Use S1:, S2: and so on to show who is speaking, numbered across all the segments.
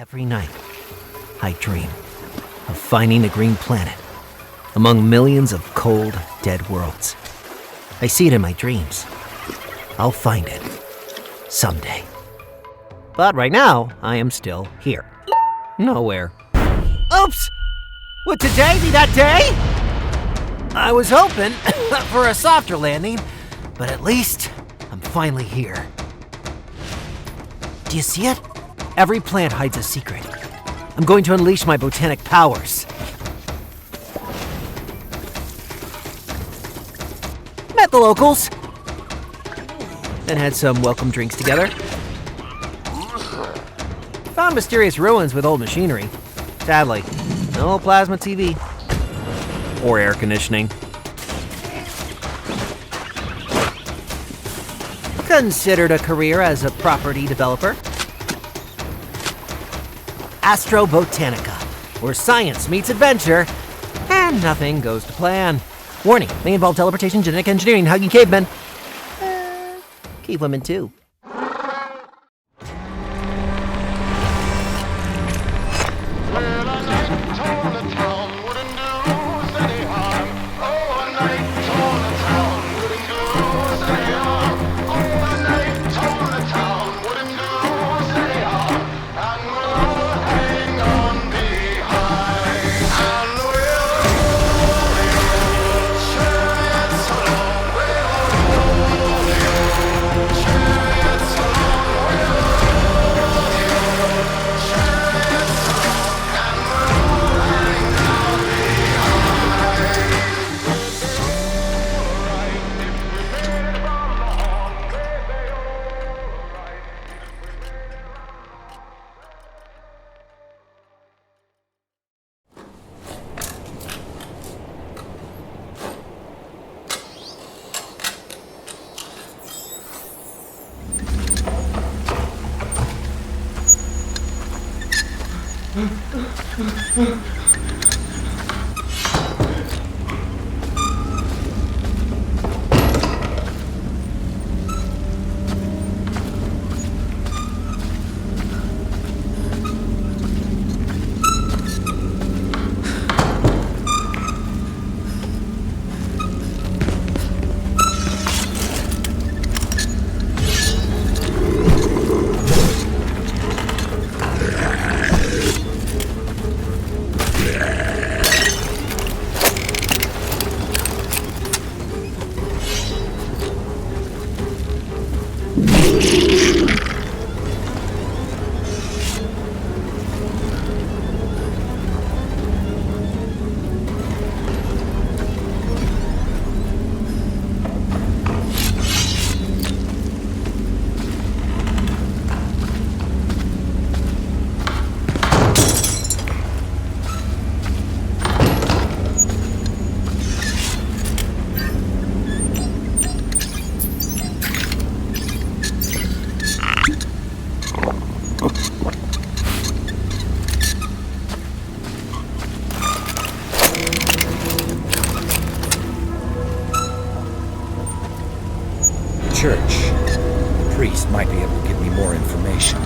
S1: Every night, I dream of finding a green planet among millions of cold, dead worlds. I see it in my dreams. I'll find it someday. But right now, I am still here. Nowhere. Oops! Would today be that day? I was hoping for a softer landing, but at least I'm finally here. Do you see it? Every plant hides a secret. I'm going to unleash my botanic powers. Met the locals. Then had some welcome drinks together. Found mysterious ruins with old machinery. Sadly, no plasma TV. Or air conditioning. Considered a career as a property developer. Astrobotanica, where science meets adventure, and nothing goes to plan. Warning, may involve teleportation, genetic engineering, hugging cavemen. Cave women too.
S2: Priest might be able to give me more information.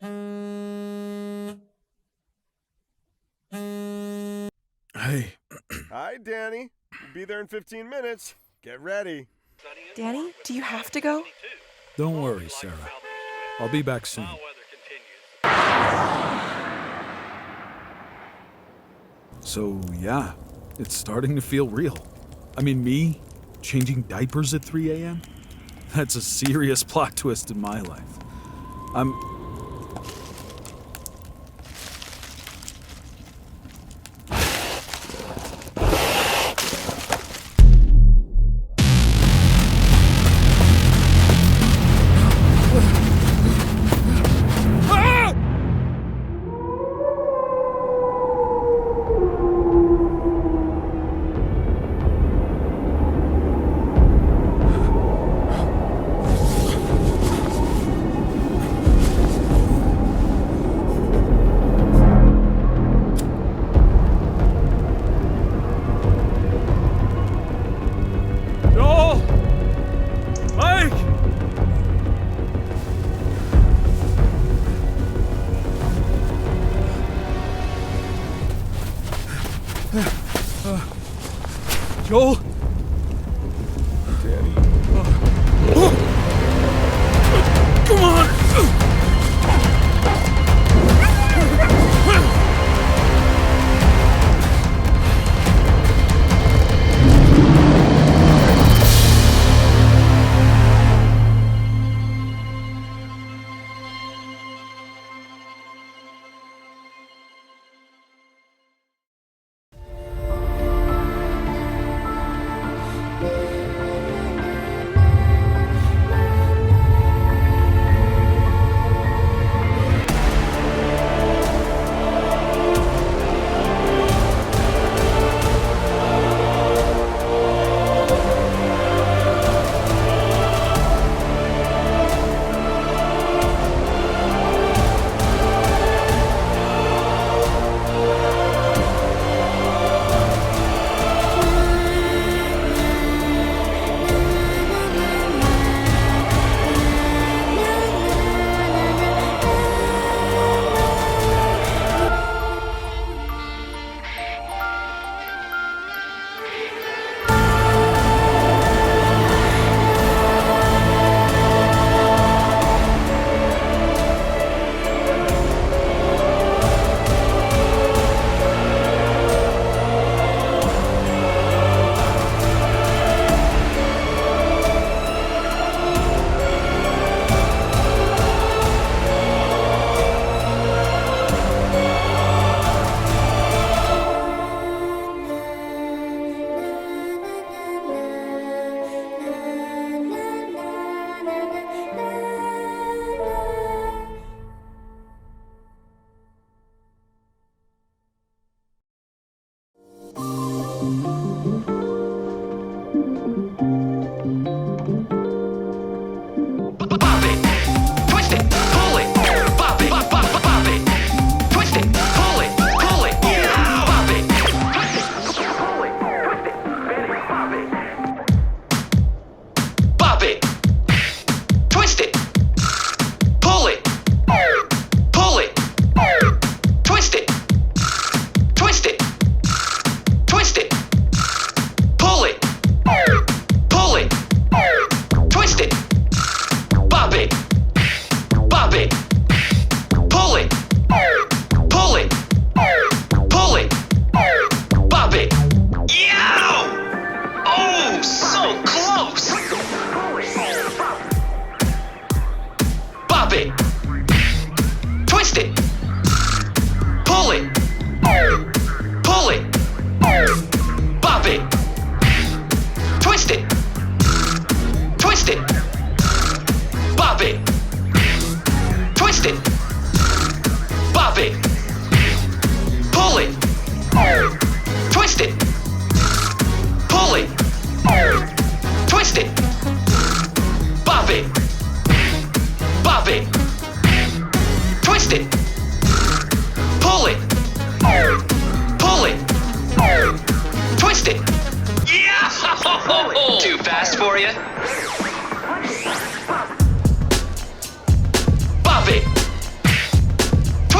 S3: Hey.
S4: Hi, Danny. We'll be there in 15 minutes. Get ready.
S5: Danny, do you have to go?
S3: Don't worry, Sarah. I'll be back soon. So, yeah, it's starting to feel real. I mean, me changing diapers at 3 a.m.? That's a serious plot twist in my life. Joel?
S4: Danny.
S3: Come on!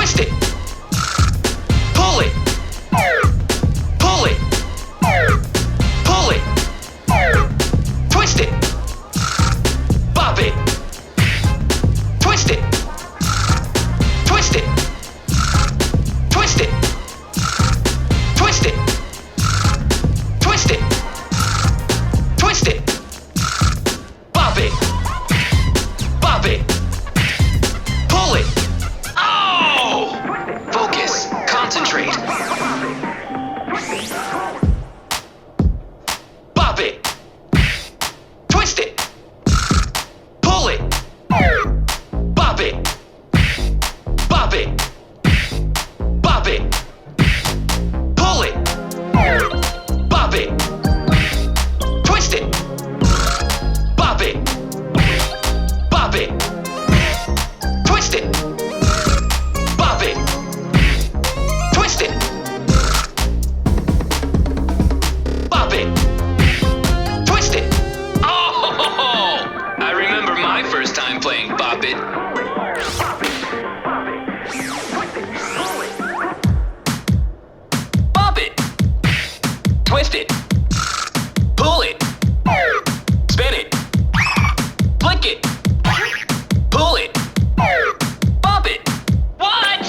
S1: Twist it! Pull it! Pull it! Pull it! Twist it! Bop it! Twist it! Twist it! Twist it! Twist it! Twist it! Twist it! Bop it! Bop it! Pull it! Oh! Focus. Concentrate. Bop it! Twist it! Pull it! Bop it! Bop it! Bop it! Pull it! Bop it! Twist it! Bop it! Bop it! Twist it! Bop it! Twist it! Bop it! Twist it! Oh! I remember my first time playing Bop It. Bop it! Twist it! Pull it! Spin it! Flick it! Pull it! Bop it! What?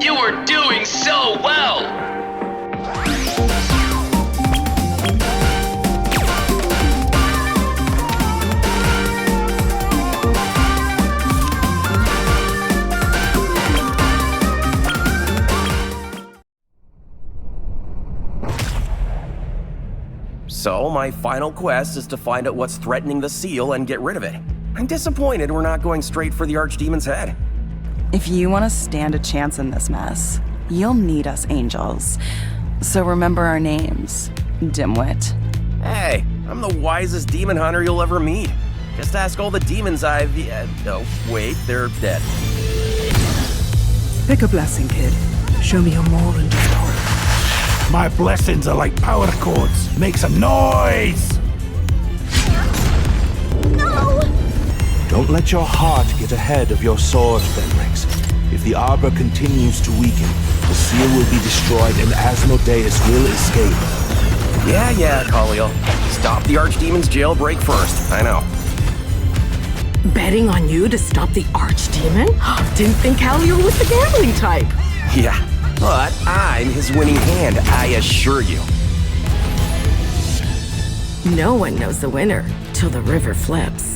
S1: You were doing so well!
S6: So, my final quest is to find out what's threatening the seal and get rid of it. I'm disappointed we're not going straight for the Archdemon's head.
S5: If you want to stand a chance in this mess, you'll need us angels. So remember our names, dimwit.
S6: Hey, I'm the wisest demon hunter you'll ever meet. Just ask all the demons I've... no, wait, they're dead.
S7: Pick a blessing, kid. Show me you're more than just hope.
S8: My blessings are like power chords. Make some noise!
S9: No!
S10: Don't let your heart get ahead of your sword, Fenrix. If the Arbor continues to weaken, the seal will be destroyed and Asmodeus will escape.
S6: Yeah, Kaliel. Stop the Archdemon's jailbreak first, I know.
S7: Betting on you to stop the Archdemon? Didn't think Kaliel was the gambling type.
S6: Yeah, but I'm his winning hand, I assure you.
S7: No one knows the winner till the river flips.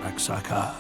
S8: Raksaka.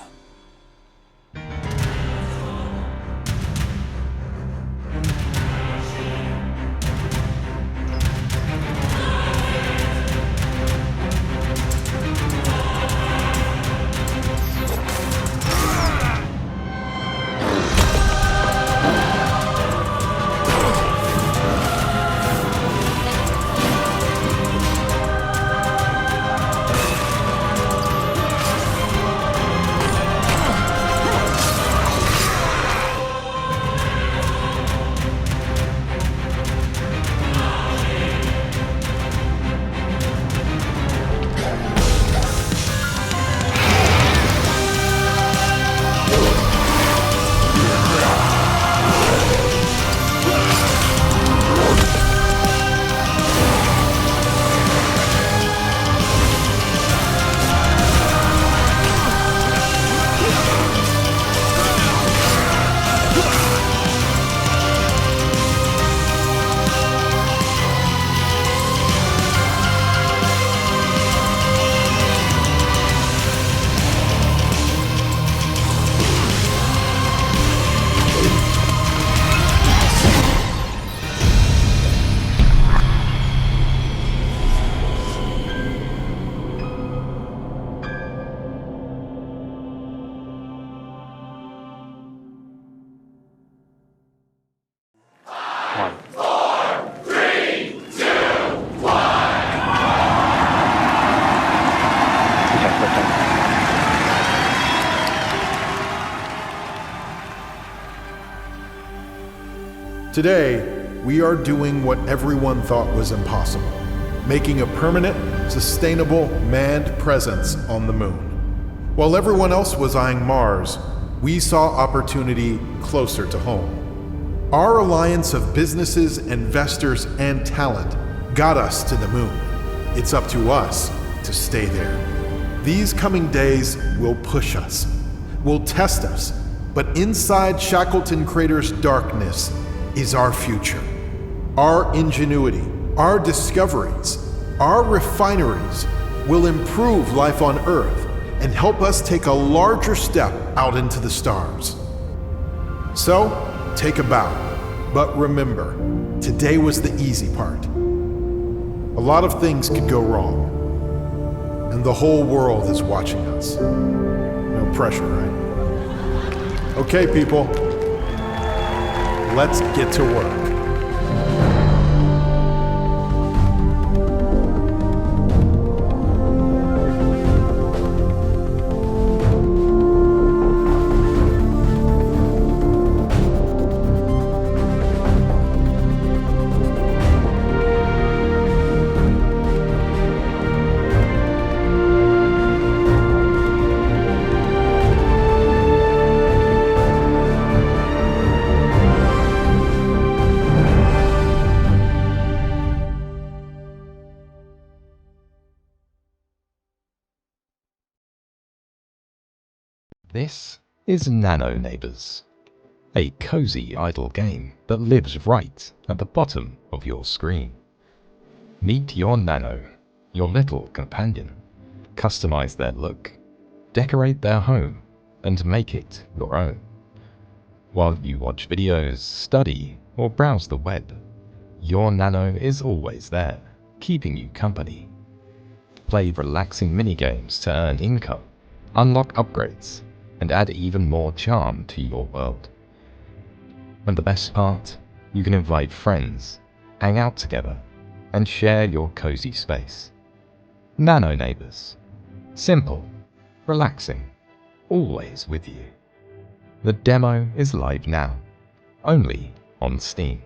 S9: Today, we are doing what everyone thought was impossible, making a permanent, sustainable, manned presence on the moon. While everyone else was eyeing Mars, we saw opportunity closer to home. Our alliance of businesses, investors, and talent got us to the moon. It's up to us to stay there. These coming days will push us, will test us, but inside Shackleton Crater's darkness is our future. Our ingenuity, our discoveries, our refineries will improve life on Earth and help us take a larger step out into the stars. So, take a bow, but remember, today was the easy part. A lot of things could go wrong, and the whole world is watching us. No pressure, right? Okay, people, let's get to work.
S11: This is Nano Neighbors, a cozy idle game that lives right at the bottom of your screen. Meet your Nano, your little companion. Customize their look, decorate their home, and make it your own. While you watch videos, study, or browse the web, your Nano is always there, keeping you company. Play relaxing minigames to earn income, unlock upgrades, and add even more charm to your world. And the best part, you can invite friends, hang out together, and share your cozy space. Nano Neighbors. Simple, relaxing, always with you. The demo is live now, only on Steam.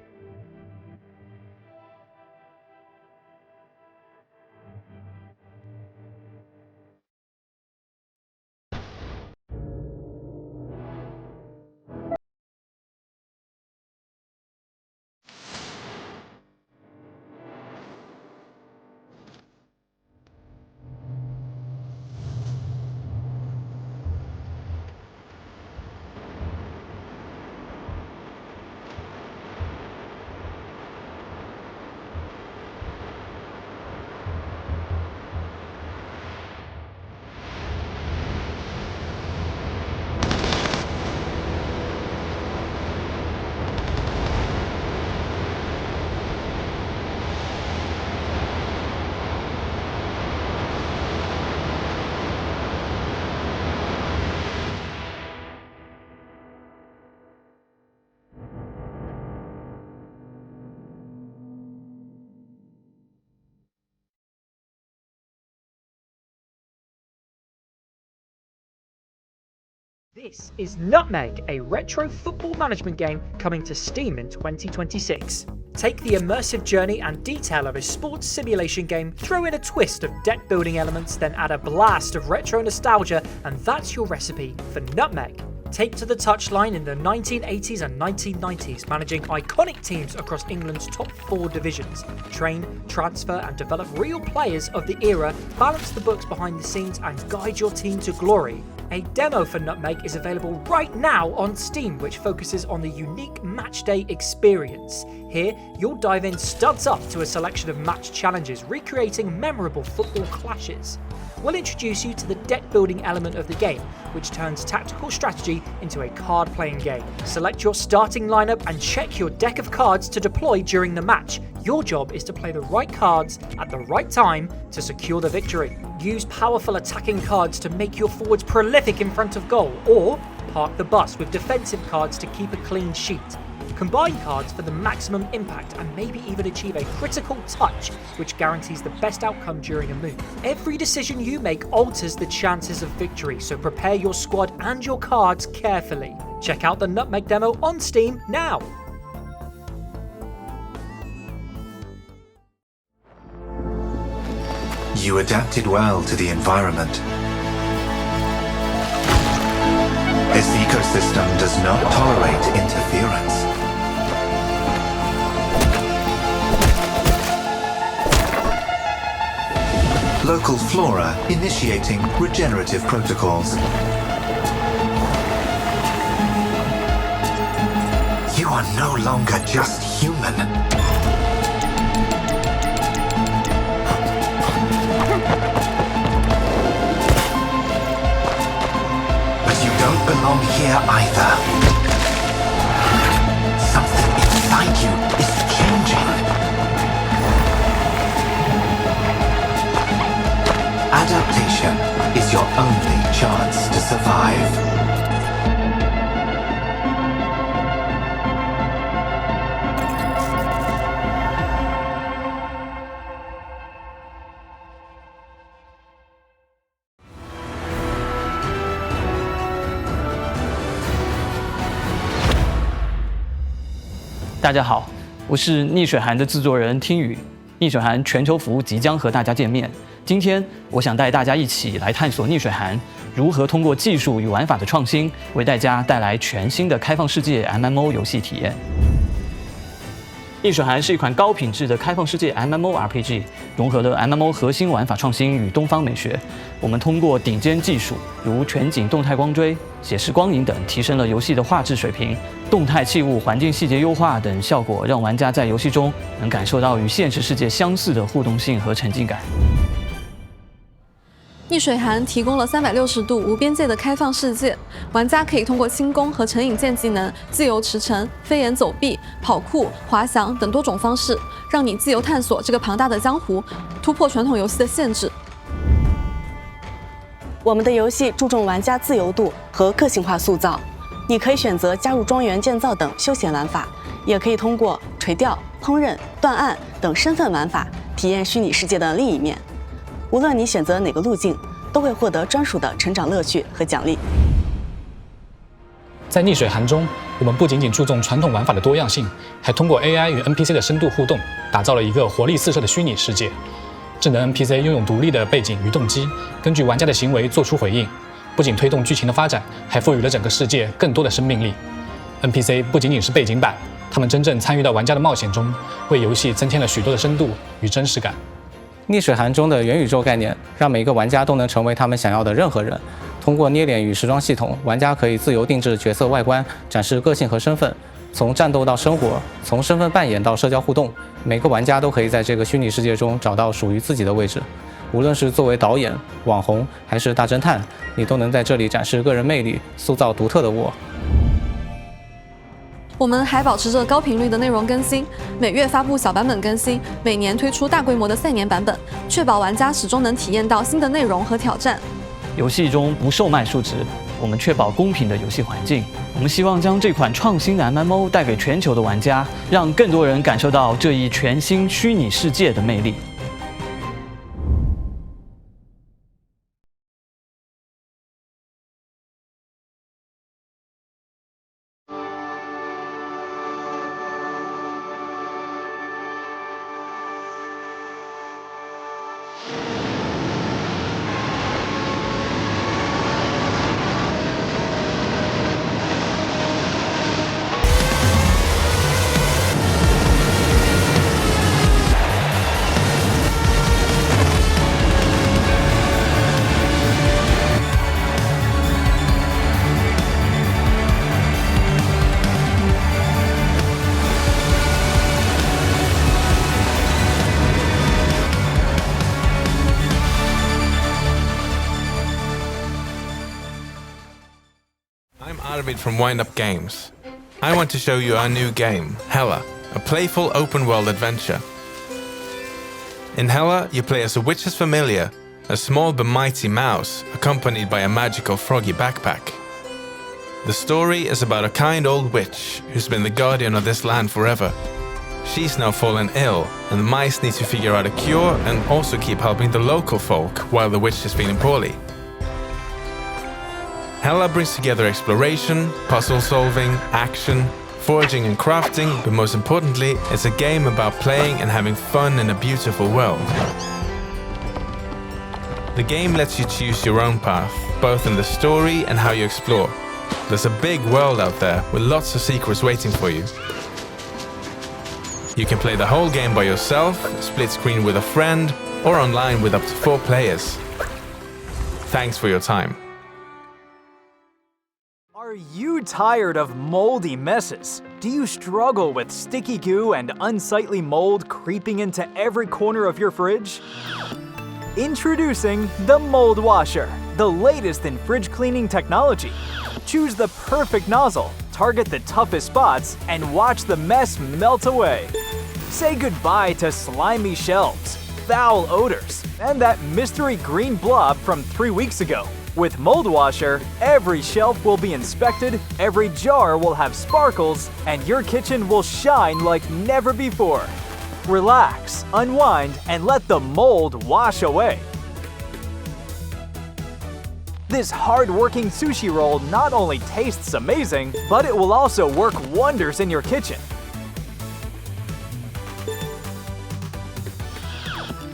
S12: This is Nutmeg, a retro football management game coming to Steam in 2026. Take the immersive journey and detail of a sports simulation game, throw in a twist of deck building elements, then add a blast of retro nostalgia, and that's your recipe for Nutmeg. Take to the touchline in the 1980s and 1990s, managing iconic teams across England's top 4 divisions. Train, transfer, and develop real players of the era, balance the books behind the scenes, and guide your team to glory. A demo for Nutmeg is available right now on Steam, which focuses on the unique matchday experience. Here, you'll dive in studs up to a selection of match challenges, recreating memorable football clashes. We'll introduce you to the deck building element of the game, which turns tactical strategy into a card playing game. Select your starting lineup and check your deck of cards to deploy during the match. Your job is to play the right cards at the right time to secure the victory. Use powerful attacking cards to make your forwards prolific in front of goal, or park the bus with defensive cards to keep a clean sheet. Combine cards for the maximum impact and maybe even achieve a critical touch, which guarantees the best outcome during a move. Every decision you make alters the chances of victory, so prepare your squad and your cards carefully. Check out the Nutmeg demo on Steam now!
S13: You adapted well to the environment. This ecosystem does not tolerate interference. Local flora initiating regenerative protocols. You are no longer just human. But you don't belong here either. Something inside you is changing. Adaptation is your only chance to survive.
S14: 大家好，我是逆水寒的制作人听雨。逆水寒全球服务即将和大家见面。今天，我想带大家一起来探索逆水寒如何通过技术与玩法的创新，为大家带来全新的开放世界 MMO 游戏体验。逆水寒是一款高品质的开放世界 MMORPG， 融合了 MMO 核心玩法创新与东方美学。我们通过顶尖技术，如全景动态光追、写实光影等，提升了游戏的画质水平。动态器物、环境细节优化等效果，让玩家在游戏中能感受到与现实世界相似的互动性和沉浸感。
S15: 逆水寒提供了360度无边界的开放世界，玩家可以通过轻功和成影剑技能、自由驰骋、飞檐走壁、跑酷、滑翔等多种方式，让你自由探索这个庞大的江湖，突破传统游戏的限制。
S16: 我们的游戏注重玩家自由度和个性化塑造，你可以选择加入庄园建造等休闲玩法，也可以通过垂钓、烹饪、断案等身份玩法，体验虚拟世界的另一面。无论你选择哪个路径，都会获得专属的成长乐趣和奖励。
S17: 在逆水寒中，我们不仅仅注重传统玩法的多样性，还通过 AI 与 NPC 的深度互动，打造了一个活力四射的虚拟世界。智能 NPC 拥有独立的背景与动机，根据玩家的行为做出回应，不仅推动剧情的发展，还赋予了整个世界更多的生命力。NPC 不仅仅是背景板，他们真正参与到玩家的冒险中，为游戏增添了许多的深度与真实感。
S18: 逆水寒中的元宇宙概念，让每一个玩家都能成为他们想要的任何人。通过捏脸与时装系统，玩家可以自由定制角色外观，展示个性和身份。从战斗到生活，从身份扮演到社交互动，每个玩家都可以在这个虚拟世界中找到属于自己的位置。无论是作为导演、网红还是大侦探，你都能在这里展示个人魅力，塑造独特的我。
S15: 我们还保持着高频率的内容更新，每月发布小版本更新，每年推出大规模的赛年版本，确保玩家始终能体验到新的内容和挑战。
S14: 游戏中不售卖数值，我们确保公平的游戏环境。我们希望将这款创新的 MMO 带给全球的玩家，让更多人感受到这一全新虚拟世界的魅力。
S19: From Wind Up Games. I want to show you our new game, Hela, a playful open-world adventure. In Hela, you play as a witch's familiar, a small but mighty mouse, accompanied by a magical froggy backpack. The story is about a kind old witch who's been the guardian of this land forever. She's now fallen ill, and the mice need to figure out a cure and also keep helping the local folk while the witch is feeling poorly. Hela brings together exploration, puzzle solving, action, foraging and crafting, but most importantly, it's a game about playing and having fun in a beautiful world. The game lets you choose your own path, both in the story and how you explore. There's a big world out there with lots of secrets waiting for you. You can play the whole game by yourself, split screen with a friend, or online with up to 4 players. Thanks for your time.
S20: Are you tired of moldy messes? Do you struggle with sticky goo and unsightly mold creeping into every corner of your fridge? Introducing the Moldwasher, the latest in fridge cleaning technology. Choose the perfect nozzle, target the toughest spots, and watch the mess melt away. Say goodbye to slimy shelves, foul odors, and that mystery green blob from 3 weeks ago. With Moldwasher, every shelf will be inspected, every jar will have sparkles, and your kitchen will shine like never before. Relax, unwind, and let the mold wash away. This hard-working sushi roll not only tastes amazing, but it will also work wonders in your kitchen.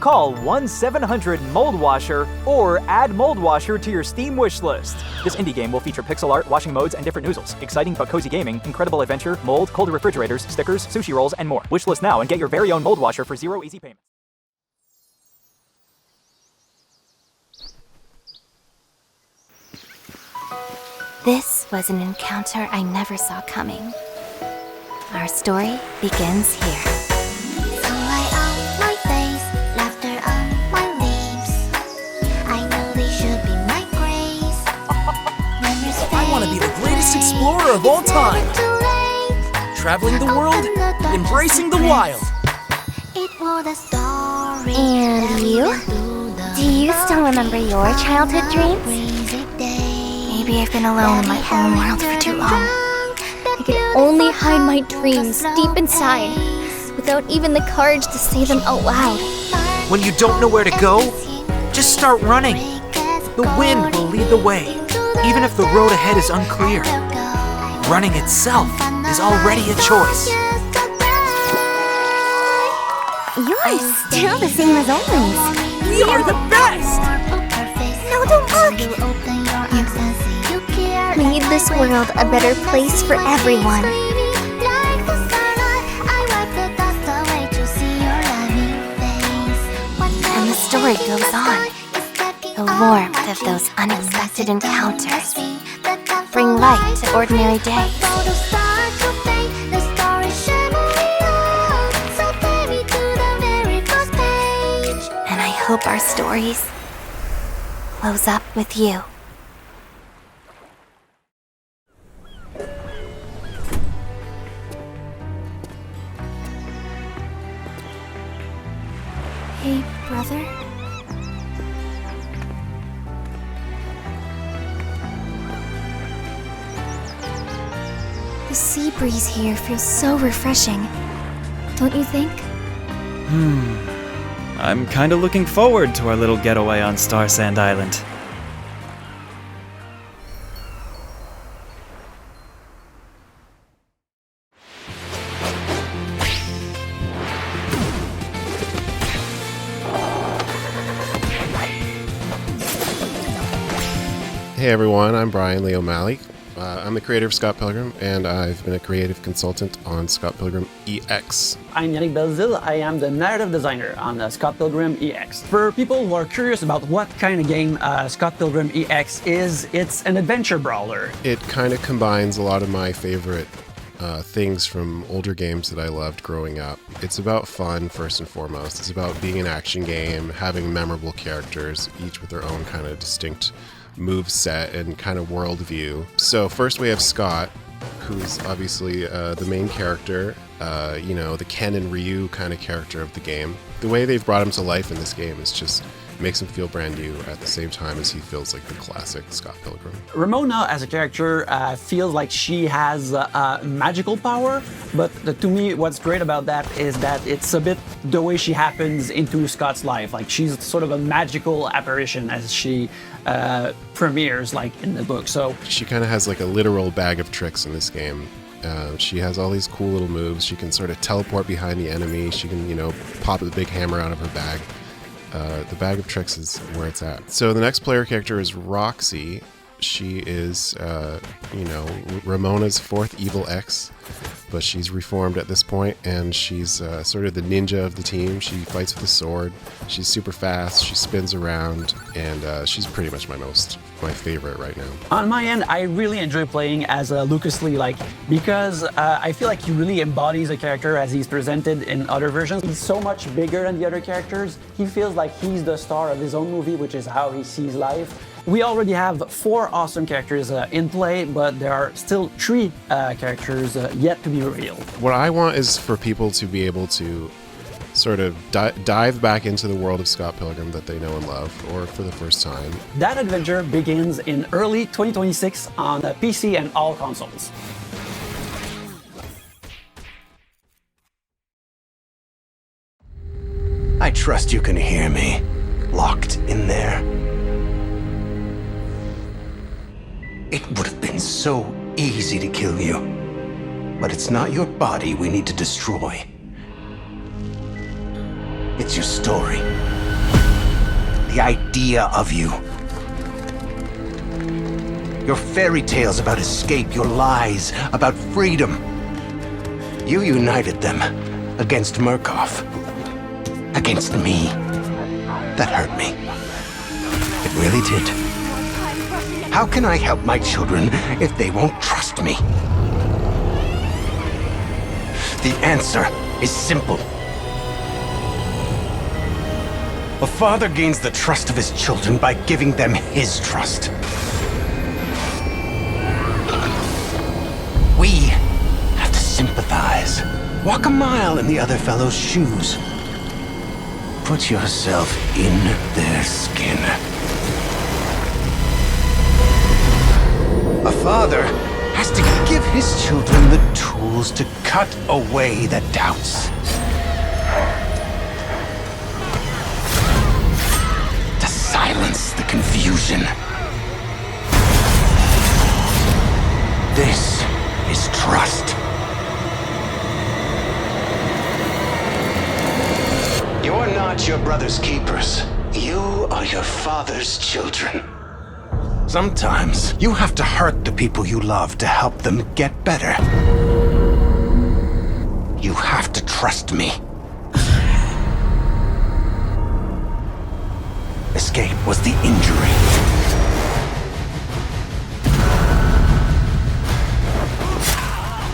S20: Call 1-700-MOLDWASHER or add Moldwasher to your Steam wishlist. This indie game will feature pixel art, washing modes, and different noozles. Exciting but cozy gaming, incredible adventure, mold, colder refrigerators, stickers, sushi rolls, and more. Wishlist now and get your very own Moldwasher for 0 easy payments.
S21: This was an encounter I never saw coming. Our story begins here.
S22: Sunlight on my face, laughter on my lips. I know they should be my grace.
S23: I want to be the greatest explorer of all time. Traveling the world, embracing the wild.
S21: And you? Do you still remember your childhood dreams? Maybe I've been alone in my own world for too long.
S24: I can only hide my dreams deep inside, without even the courage to say them out loud.
S23: When you don't know where to go, just start running. The wind will lead the way, even if the road ahead is unclear. Running itself is already a choice.
S21: You're still the same as always.
S23: We are the best!
S21: No, don't look! You made this world a better place for everyone. And the story goes on. The warmth of those unexpected encounters bring light to ordinary days. And I hope our stories close up with you.
S24: Hey, brother? The sea breeze here feels so refreshing, don't you think?
S25: I'm kinda looking forward to our little getaway on Starsand Island.
S26: Hey everyone, I'm Brian Lee O'Malley. I'm the creator of Scott Pilgrim, and I've been a creative consultant on Scott Pilgrim EX.
S27: I'm Yannick Belzil. I am the narrative designer on Scott Pilgrim EX. For people who are curious about what kind of game Scott Pilgrim EX is, it's an adventure brawler.
S26: It kind of combines a lot of my favorite things from older games that I loved growing up. It's about fun, first and foremost. It's about being an action game, having memorable characters, each with their own kind of distinct move set and kind of worldview. So first we have Scott, who's obviously the main character, the Ken and Ryu kind of character of the game. The way they've brought him to life in this game is just makes him feel brand new at the same time as he feels like the classic Scott Pilgrim.
S27: Ramona as a character feels like she has magical power, but to me what's great about that is that it's a bit the way she happens into Scott's life. Like she's sort of a magical apparition as she premieres like in the book. So
S26: she kind of has like a literal bag of tricks in this game. She has all these cool little moves. She can sort of teleport behind the enemy. She can, pop the big hammer out of her bag. the bag of tricks is where it's at. So the next player character is Roxy. She is, Ramona's fourth evil ex, but she's reformed at this point, and she's sort of the ninja of the team. She fights with a sword. She's super fast. She spins around, and she's pretty much my favorite right now.
S27: On my end, I really enjoy playing as Lucas Lee, because I feel like he really embodies the character as he's presented in other versions. He's so much bigger than the other characters. He feels like he's the star of his own movie, which is how he sees life. We already have 4 awesome characters in play, but there are still 3 characters yet to be revealed.
S26: What I want is for people to be able to sort of dive back into the world of Scott Pilgrim that they know and love, or for the first time.
S27: That adventure begins in early 2026 on PC and all consoles.
S13: I trust you can hear me, locked in there. It would have been so easy to kill you, but it's not your body we need to destroy. It's your story. The idea of you. Your fairy tales about escape, your lies about freedom. You united them against Murkoff. Against me. That hurt me. It really did. How can I help my children if they won't trust me? The answer is simple. A father gains the trust of his children by giving them his trust. We have to sympathize. Walk a mile in the other fellow's shoes. Put yourself in their skin. A father has to give his children the tools to cut away the doubts. To silence the confusion. This is trust. You're not your brother's keepers. You are your father's children. Sometimes you have to hurt the people you love to help them get better. You have to trust me. Escape was the injury.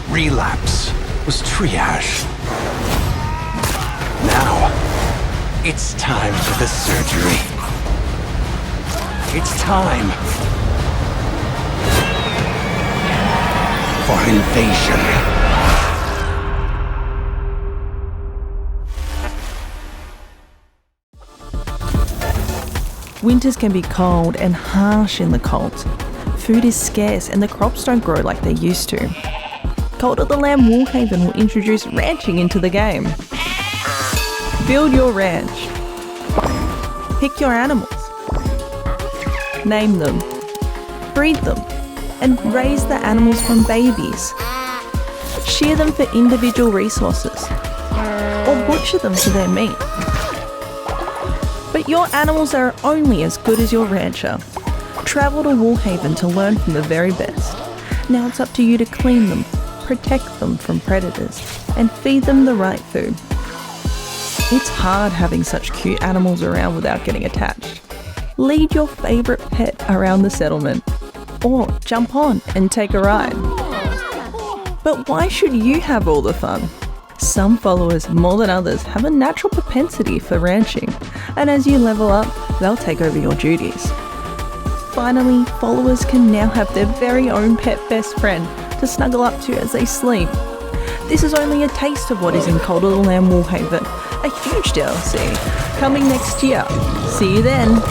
S13: Relapse was triage. Now, it's time for the surgery. It's time for invasion.
S1: Winters can be cold and harsh in the cult. Food is scarce and the crops don't grow like they used to. Cult of the Lamb Woolhaven will introduce ranching into the game. Build your ranch. Pick your animals. Name them. Breed them. And raise the animals from babies. Shear them for individual resources. Or butcher them for their meat. But your animals are only as good as your rancher. Travel to Woolhaven to learn from the very best. Now it's up to you to clean them, protect them from predators, and feed them the right food. It's hard having such cute animals around without getting attached. Lead your favourite pet around the settlement, or jump on and take a ride. But why should you have all the fun? Some followers, more than others, have a natural propensity for ranching, and as you level up, they'll take over your duties. Finally, followers can now have their very own pet best friend to snuggle up to as they sleep. This is only a taste of what is in Cult of the Lamb Woolhaven, a huge DLC, coming next year. See you then!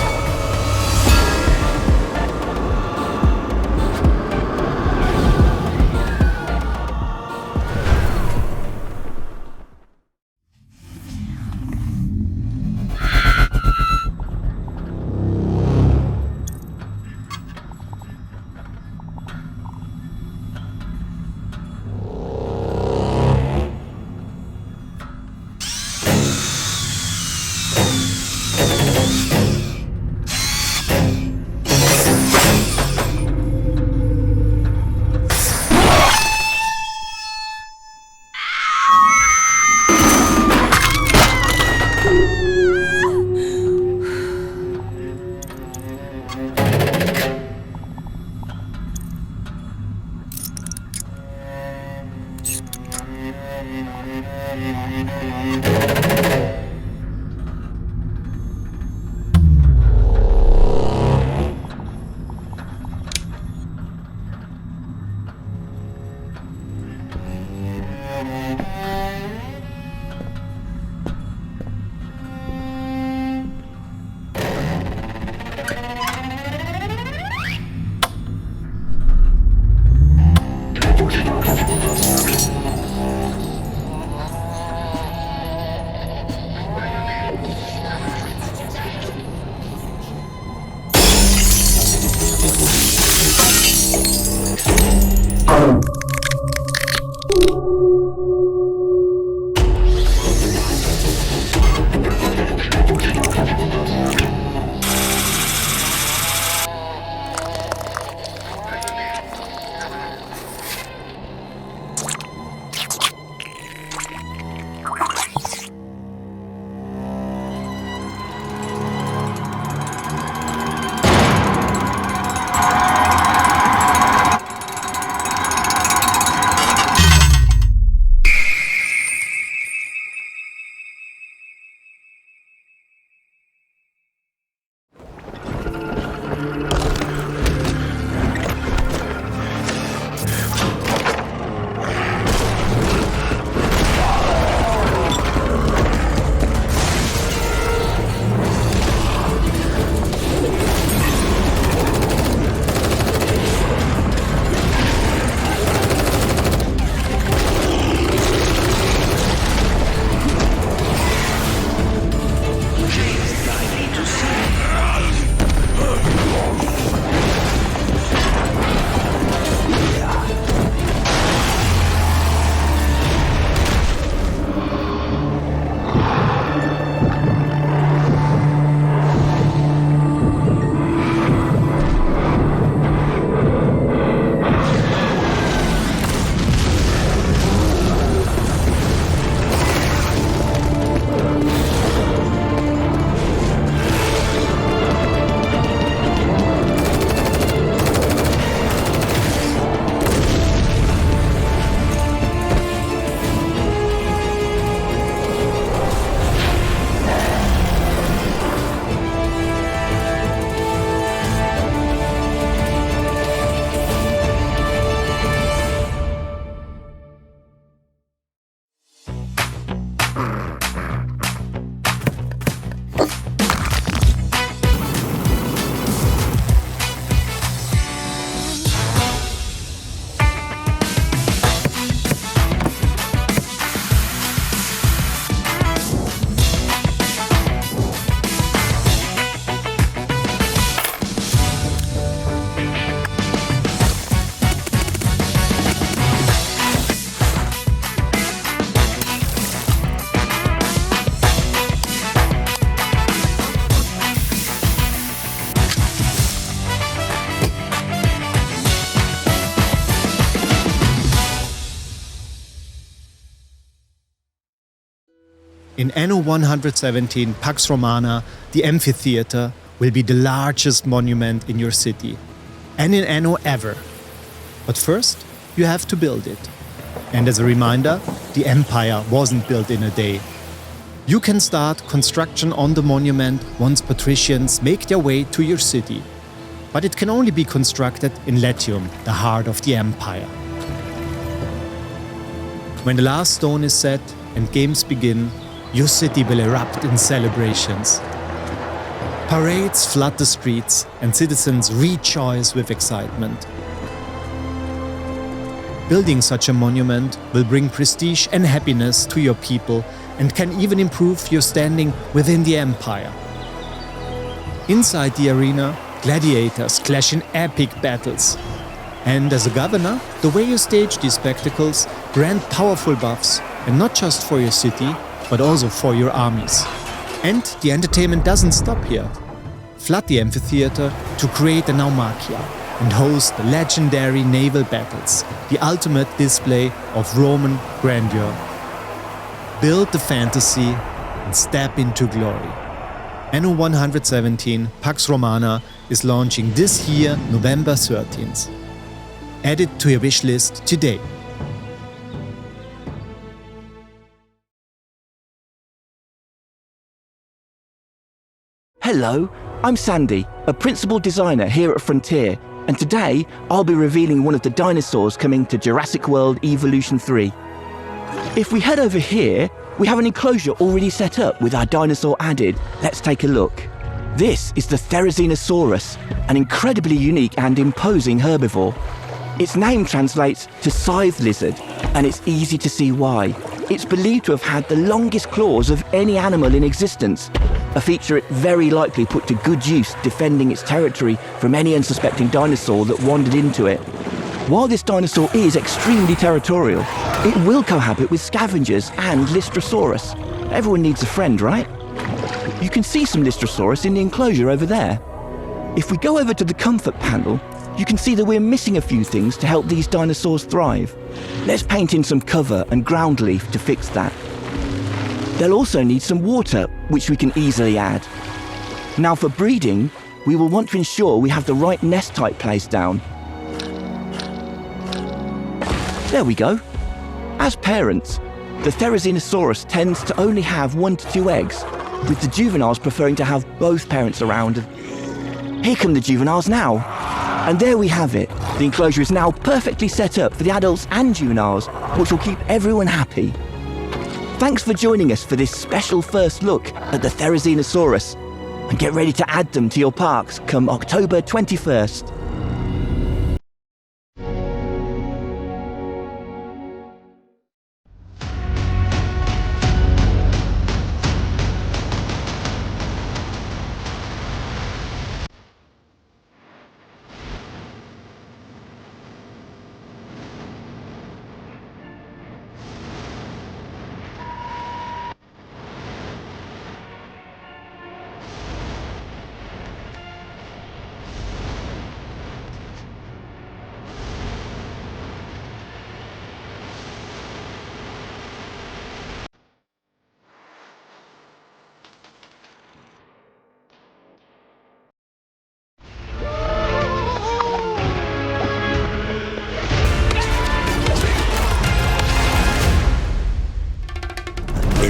S2: In Anno 117 Pax Romana, the amphitheater will be the largest monument in your city, and in Anno ever. But first, you have to build it. And as a reminder, the Empire wasn't built in a day. You can start construction on the monument once patricians make their way to your city. But it can only be constructed in Latium, the heart of the Empire. When the last stone is set and games begin, your city will erupt in celebrations. Parades flood the streets and citizens rejoice with excitement. Building such a monument will bring prestige and happiness to your people and can even improve your standing within the Empire. Inside the arena, gladiators clash in epic battles. And as a governor, the way you stage these spectacles grant powerful buffs, and not just for your city, but also for your armies. And the entertainment doesn't stop here. Flood the amphitheater to create a naumachia and host the legendary naval battles, the ultimate display of Roman grandeur. Build the fantasy and step into glory. Anno 117 Pax Romana is launching this year, November 13th. Add it to your wishlist today.
S3: Hello, I'm Sandy, a principal designer here at Frontier, and today I'll be revealing one of the dinosaurs coming to Jurassic World Evolution 3. If we head over here, we have an enclosure already set up with our dinosaur added. Let's take a look. This is the Therizinosaurus, an incredibly unique and imposing herbivore. Its name translates to scythe lizard, and it's easy to see why. It's believed to have had the longest claws of any animal in existence, a feature it very likely put to good use defending its territory from any unsuspecting dinosaur that wandered into it. While this dinosaur is extremely territorial, it will cohabit with scavengers and Lystrosaurus. Everyone needs a friend, right? You can see some Lystrosaurus in the enclosure over there. If we go over to the comfort panel, you can see that we're missing a few things to help these dinosaurs thrive. Let's paint in some cover and ground leaf to fix that. They'll also need some water, which we can easily add. Now for breeding, we will want to ensure we have the right nest type placed down. There we go. As parents, the Therizinosaurus tends to only have 1 to 2 eggs, with the juveniles preferring to have both parents around. Here come the juveniles now. And there we have it. The enclosure is now perfectly set up for the adults and juveniles, which will keep everyone happy. Thanks for joining us for this special first look at the Therizinosaurus, and get ready to add them to your parks come October 21st.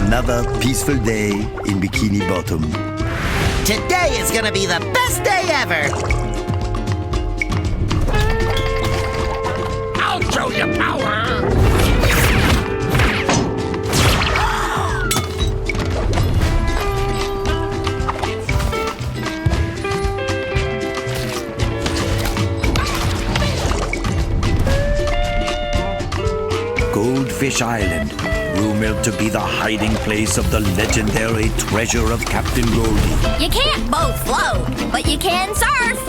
S4: Another peaceful day in Bikini Bottom.
S5: Today is gonna be the best day ever! I'll show you power!
S4: Goldfish Island, rumored to be the hiding place of the legendary treasure of Captain Goldie.
S21: You can't both float, but you can surf.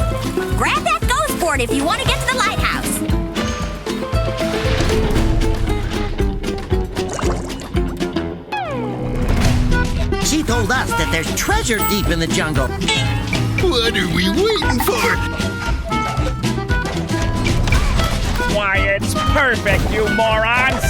S21: Grab that ghost board if you want to get to the lighthouse.
S5: She told us that there's treasure deep in the jungle.
S4: What are we waiting for?
S6: Why, it's perfect, you morons!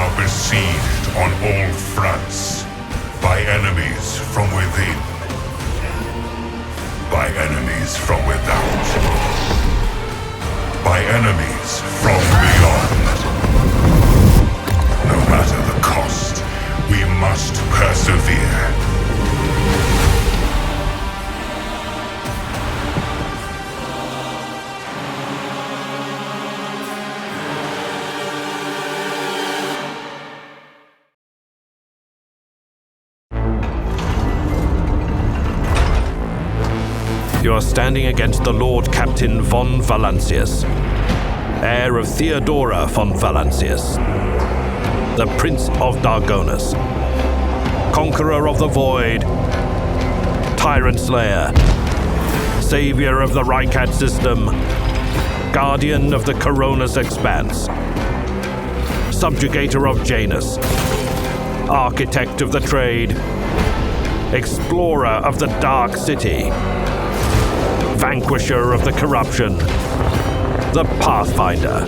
S7: are besieged on all fronts by enemies from within, by enemies from without, by enemies from beyond. No matter the cost, we must persevere.
S4: You are standing against the Lord Captain von Valancius, heir of Theodora von Valancius, the Prince of Dargonus, Conqueror of the Void, Tyrant Slayer, Savior of the Rycat system, Guardian of the Coronis Expanse, Subjugator of Janus, Architect of the Trade, Explorer of the Dark City, Vanquisher of the Corruption, the Pathfinder,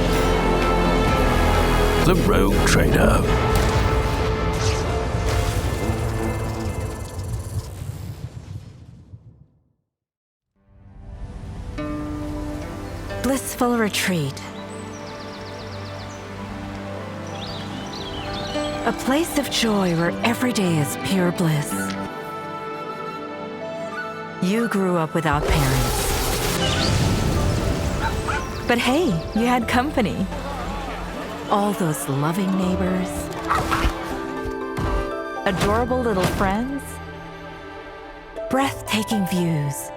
S4: the Rogue Trader.
S8: Blissful retreat. A place of joy where every day is pure bliss. You grew up without parents. But hey, you had company. All those loving neighbors. Adorable little friends. Breathtaking views.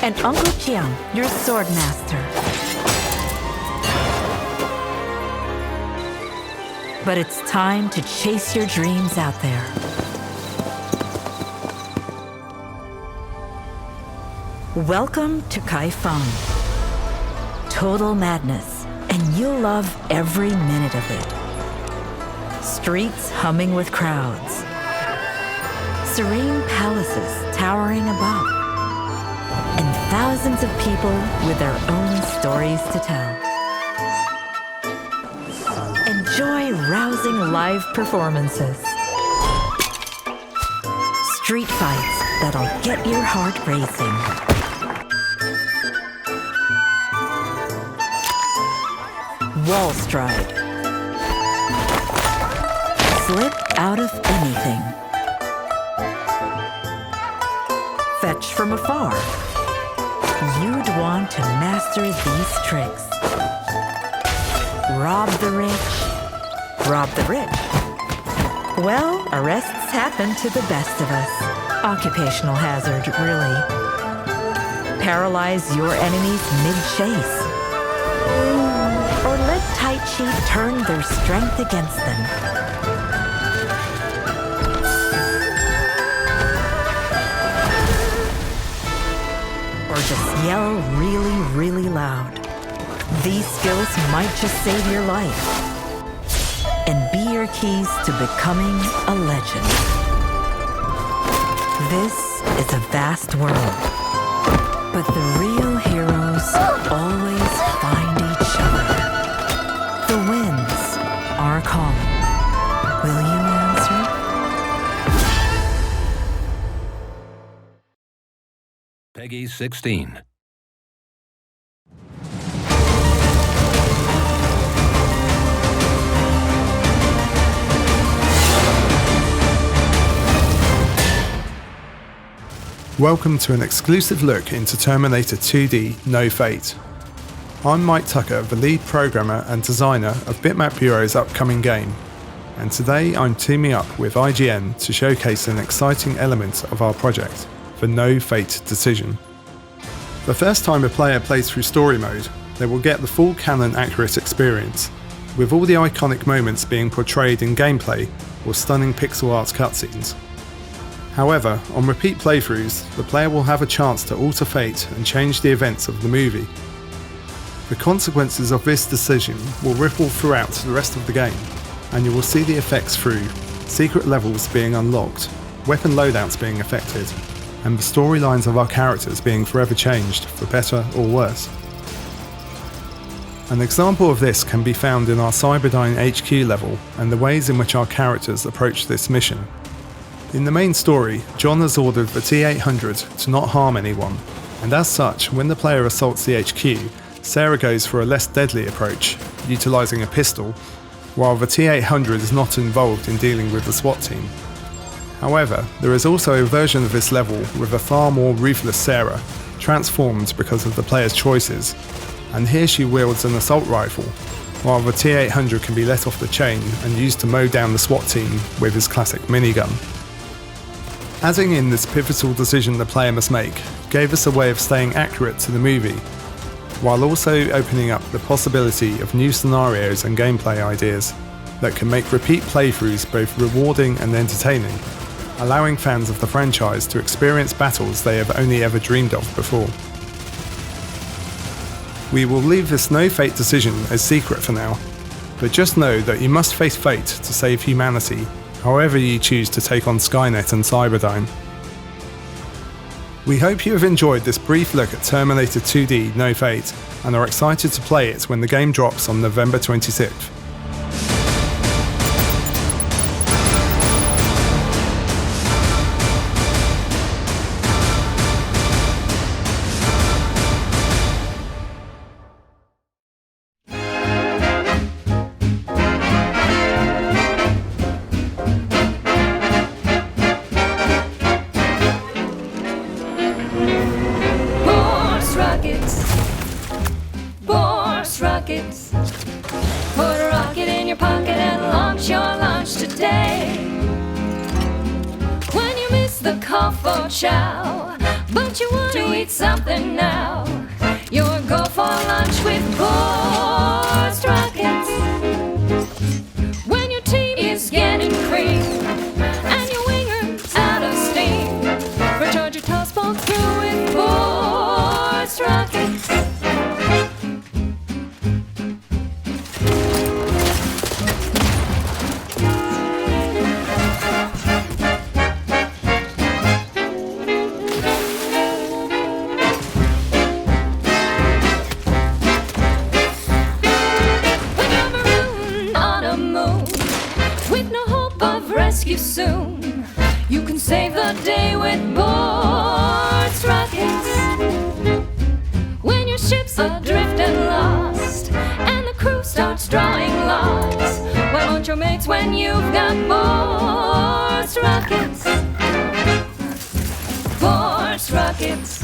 S8: And Uncle Jiang, your sword master. But it's time to chase your dreams out there. Welcome to Kaifeng. Total madness, and you'll love every minute of it. Streets humming with crowds. Serene palaces towering above. And thousands of people with their own stories to tell. Enjoy rousing live performances. Street fights that'll get your heart racing. Wall stride. Slip out of anything. Fetch from afar. You'd want to master these tricks. Rob the rich. Rob the rich. Well, arrests happen to the best of us. Occupational hazard, really. Paralyze your enemies mid-chase. Or let Tai Chi turn their strength against them. Or just yell really, really loud. These skills might just save your life and be your keys to becoming a legend. This is a vast world, but the real heroes always find each other. The winds are calling. Will you answer?
S9: Peggy 16.
S10: Welcome to an exclusive look into Terminator 2D No Fate. I'm Mike Tucker, the lead programmer and designer of Bitmap Bureau's upcoming game, and today I'm teaming up with IGN to showcase an exciting element of our project, the No Fate decision. The first time a player plays through story mode, they will get the full canon accurate experience, with all the iconic moments being portrayed in gameplay or stunning pixel art cutscenes. However, on repeat playthroughs, the player will have a chance to alter fate and change the events of the movie. The consequences of this decision will ripple throughout the rest of the game, and you will see the effects through secret levels being unlocked, weapon loadouts being affected, and the storylines of our characters being forever changed for better or worse. An example of this can be found in our Cyberdyne HQ level and the ways in which our characters approach this mission. In the main story, John has ordered the T-800 to not harm anyone, and as such, when the player assaults the HQ, Sarah goes for a less deadly approach, utilising a pistol, while the T-800 is not involved in dealing with the SWAT team. However, there is also a version of this level with a far more ruthless Sarah, transformed because of the player's choices, and here she wields an assault rifle, while the T-800 can be let off the chain and used to mow down the SWAT team with his classic minigun. Adding in this pivotal decision the player must make gave us a way of staying accurate to the movie, while also opening up the possibility of new scenarios and gameplay ideas that can make repeat playthroughs both rewarding and entertaining, allowing fans of the franchise to experience battles they have only ever dreamed of before. We will leave this no fate decision a secret for now, but just know that you must face fate to save humanity, however you choose to take on Skynet and Cyberdyne. We hope you have enjoyed this brief look at Terminator 2D No Fate and are excited to play it when the game drops on November 26th.
S11: Chow, but you want to eat something now. You'll go for lunch with Force Rockets. When your team is getting cream and your winger's out of steam, recharge your toss ball through with Force Rockets. Soon you can save the day with Force Rockets. When your ship's adrift and lost and the crew starts drawing lots, why won't your mates when you've got Force Rockets? Force Rockets.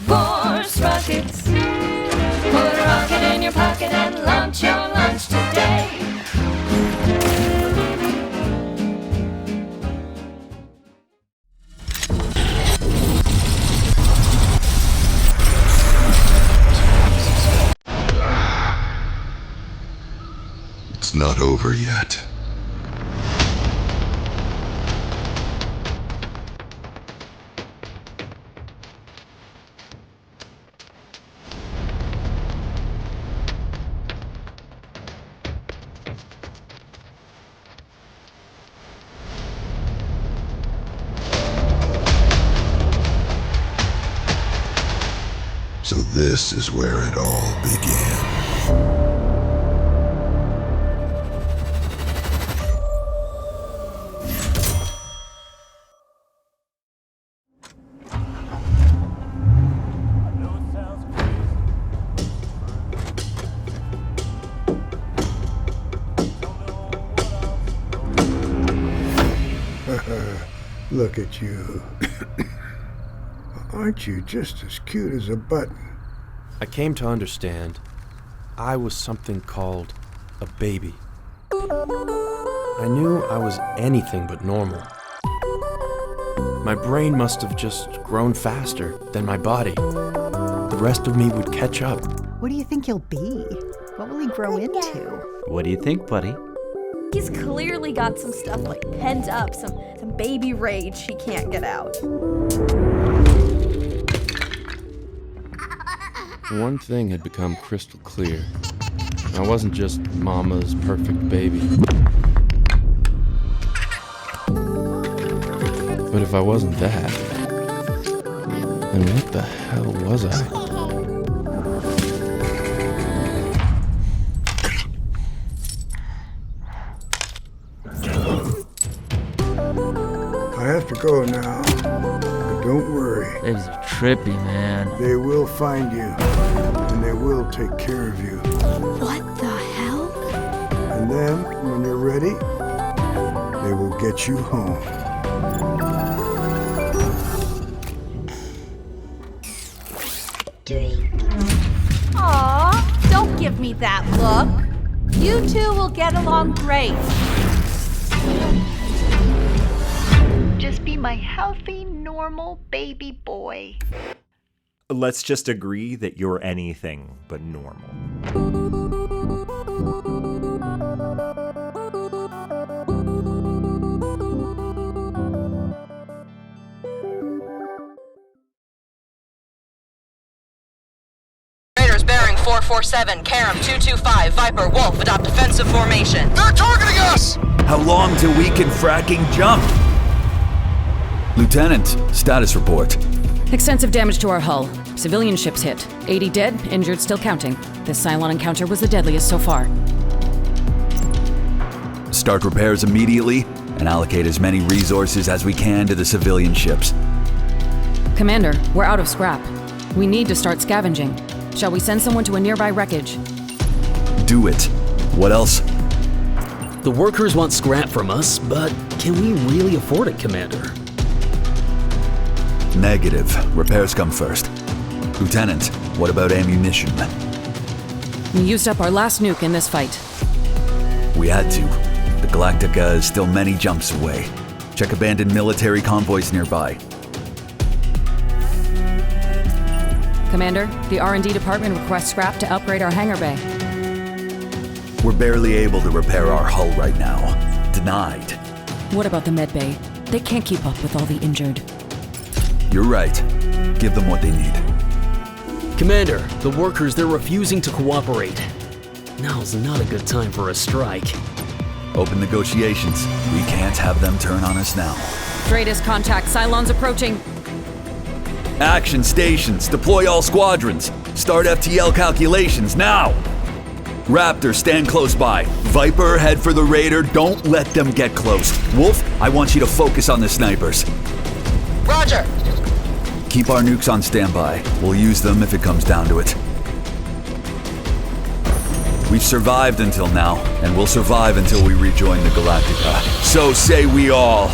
S11: Force Rockets. Put a rocket in your pocket and launch your lunch today.
S7: It's not over yet. So this is where it all began.
S12: Look at you. Aren't you just as cute as a button?
S14: I came to understand I was something called a baby. I knew I was anything but normal. My brain must have just grown faster than my body. The rest of me would catch up.
S15: What do you think he'll be? What will he grow into?
S16: What do you think, buddy?
S17: He's clearly got some stuff like pent up, some baby rage he can't get out.
S14: One thing had become crystal clear. I wasn't just Mama's perfect baby. But if I wasn't that, then what the hell was I?
S12: have to go now. But don't worry.
S16: Babies are trippy, man.
S12: They will find you, and they will take care of you.
S21: What the hell?
S12: And then, when you're ready, they will get you home.
S18: Aw, don't give me that look. You two will get along great.
S15: Just be my healthy, normal baby boy.
S19: Let's just agree that you're anything but normal.
S20: Raiders bearing 447, Karam 225, Viper, Wolf, adopt defensive formation.
S22: They're targeting us!
S23: How long till we can fracking jump? Lieutenant, status report.
S24: Extensive damage to our hull. Civilian ships hit. 80 dead, injured still counting. This Cylon encounter was the deadliest so far.
S23: Start repairs immediately and allocate as many resources as we can to the civilian ships.
S24: Commander, we're out of scrap. We need to start scavenging. Shall we send someone to a nearby wreckage?
S23: Do it. What else?
S28: The workers want scrap from us, but can we really afford it, Commander?
S23: Negative. Repairs come first. Lieutenant, what about ammunition?
S24: We used up our last nuke in this fight.
S23: We had to. The Galactica is still many jumps away. Check abandoned military convoys nearby.
S24: Commander, the R&D department requests scrap to upgrade our hangar bay.
S23: We're barely able to repair our hull right now. Denied.
S24: What about the med bay? They can't keep up with all the injured.
S23: You're right. Give them what they need.
S28: Commander, the workers, they're refusing to cooperate. Now's not a good time for a strike.
S23: Open negotiations. We can't have them turn on us now.
S24: Stratus contact. Cylons approaching.
S23: Action stations. Deploy all squadrons. Start FTL calculations now. Raptor, stand close by. Viper, head for the Raider. Don't let them get close. Wolf, I want you to focus on the snipers.
S20: Roger.
S23: Keep our nukes on standby. We'll use them if it comes down to it. We've survived until now, and we'll survive until we rejoin the Galactica. So say we all.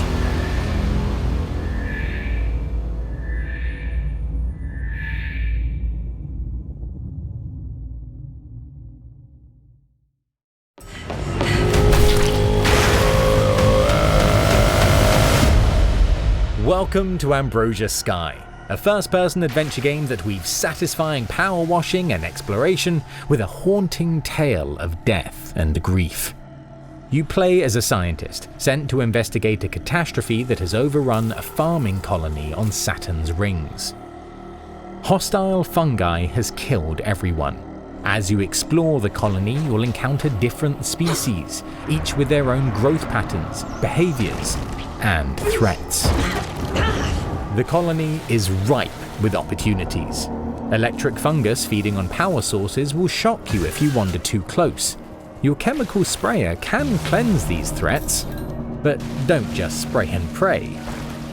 S29: Welcome to Ambrosia Sky, a first-person adventure game that weaves satisfying power washing and exploration with a haunting tale of death and grief. You play as a scientist sent to investigate a catastrophe that has overrun a farming colony on Saturn's rings. Hostile fungi has killed everyone. As you explore the colony, you'll encounter different species, each with their own growth patterns, behaviors, and threats. The colony is ripe with opportunities. Electric fungus feeding on power sources will shock you if you wander too close. Your chemical sprayer can cleanse these threats, but don't just spray and pray.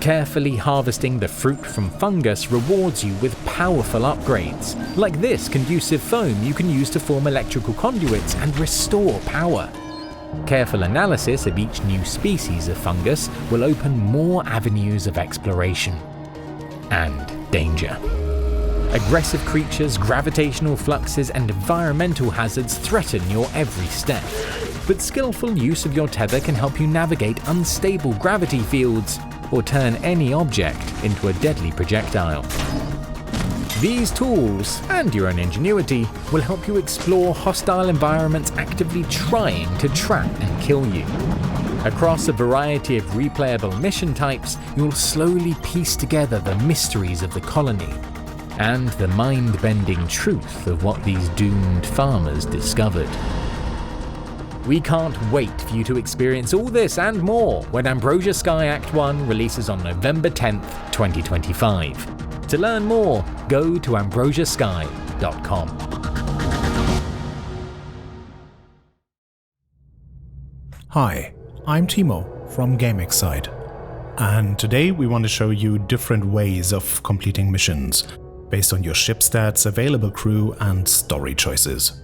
S29: Carefully harvesting the fruit from fungus rewards you with powerful upgrades, like this conducive foam you can use to form electrical conduits and restore power. Careful analysis of each new species of fungus will open more avenues of exploration and danger. Aggressive creatures, gravitational fluxes, and environmental hazards threaten your every step, but skillful use of your tether can help you navigate unstable gravity fields or turn any object into a deadly projectile. These tools, and your own ingenuity, will help you explore hostile environments actively trying to trap and kill you. Across a variety of replayable mission types, you'll slowly piece together the mysteries of the colony and the mind-bending truth of what these doomed farmers discovered. We can't wait for you to experience all this and more when Ambrosia Sky Act 1 releases on November 10th, 2025. To learn more, go to ambrosiasky.com.
S30: Hi, I'm Timo from GameXside.
S1: and today we want to show you different ways of completing missions, based on your ship stats, available crew, and story choices.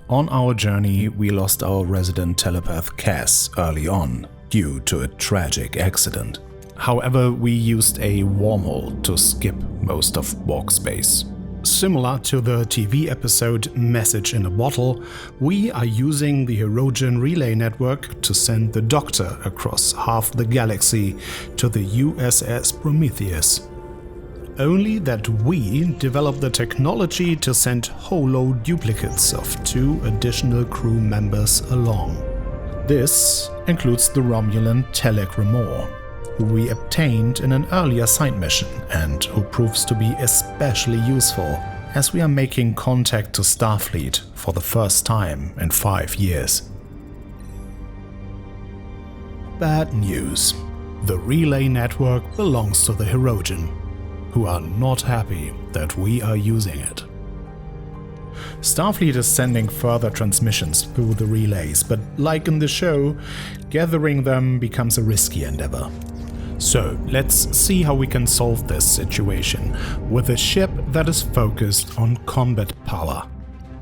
S1: On our journey, we lost our resident telepath Cass early on, due to a tragic accident. However, we used a wormhole to skip most of walk space. Similar to the TV episode Message in a Bottle, we are using the Herogen Relay Network to send the Doctor across half the galaxy to the USS Prometheus. Only that we developed the technology to send holo duplicates of 2 additional crew members along. This includes the Romulan Telek Remor, who we obtained in an earlier side mission and who proves to be especially useful as we are making contact to Starfleet for the first time in 5 years. Bad news. The relay network belongs to the Herogen, who are not happy that we are using it. Starfleet is sending further transmissions through the relays, but like in the show, gathering them becomes a risky endeavor. So let's see how we can solve this situation with a ship that is focused on combat power.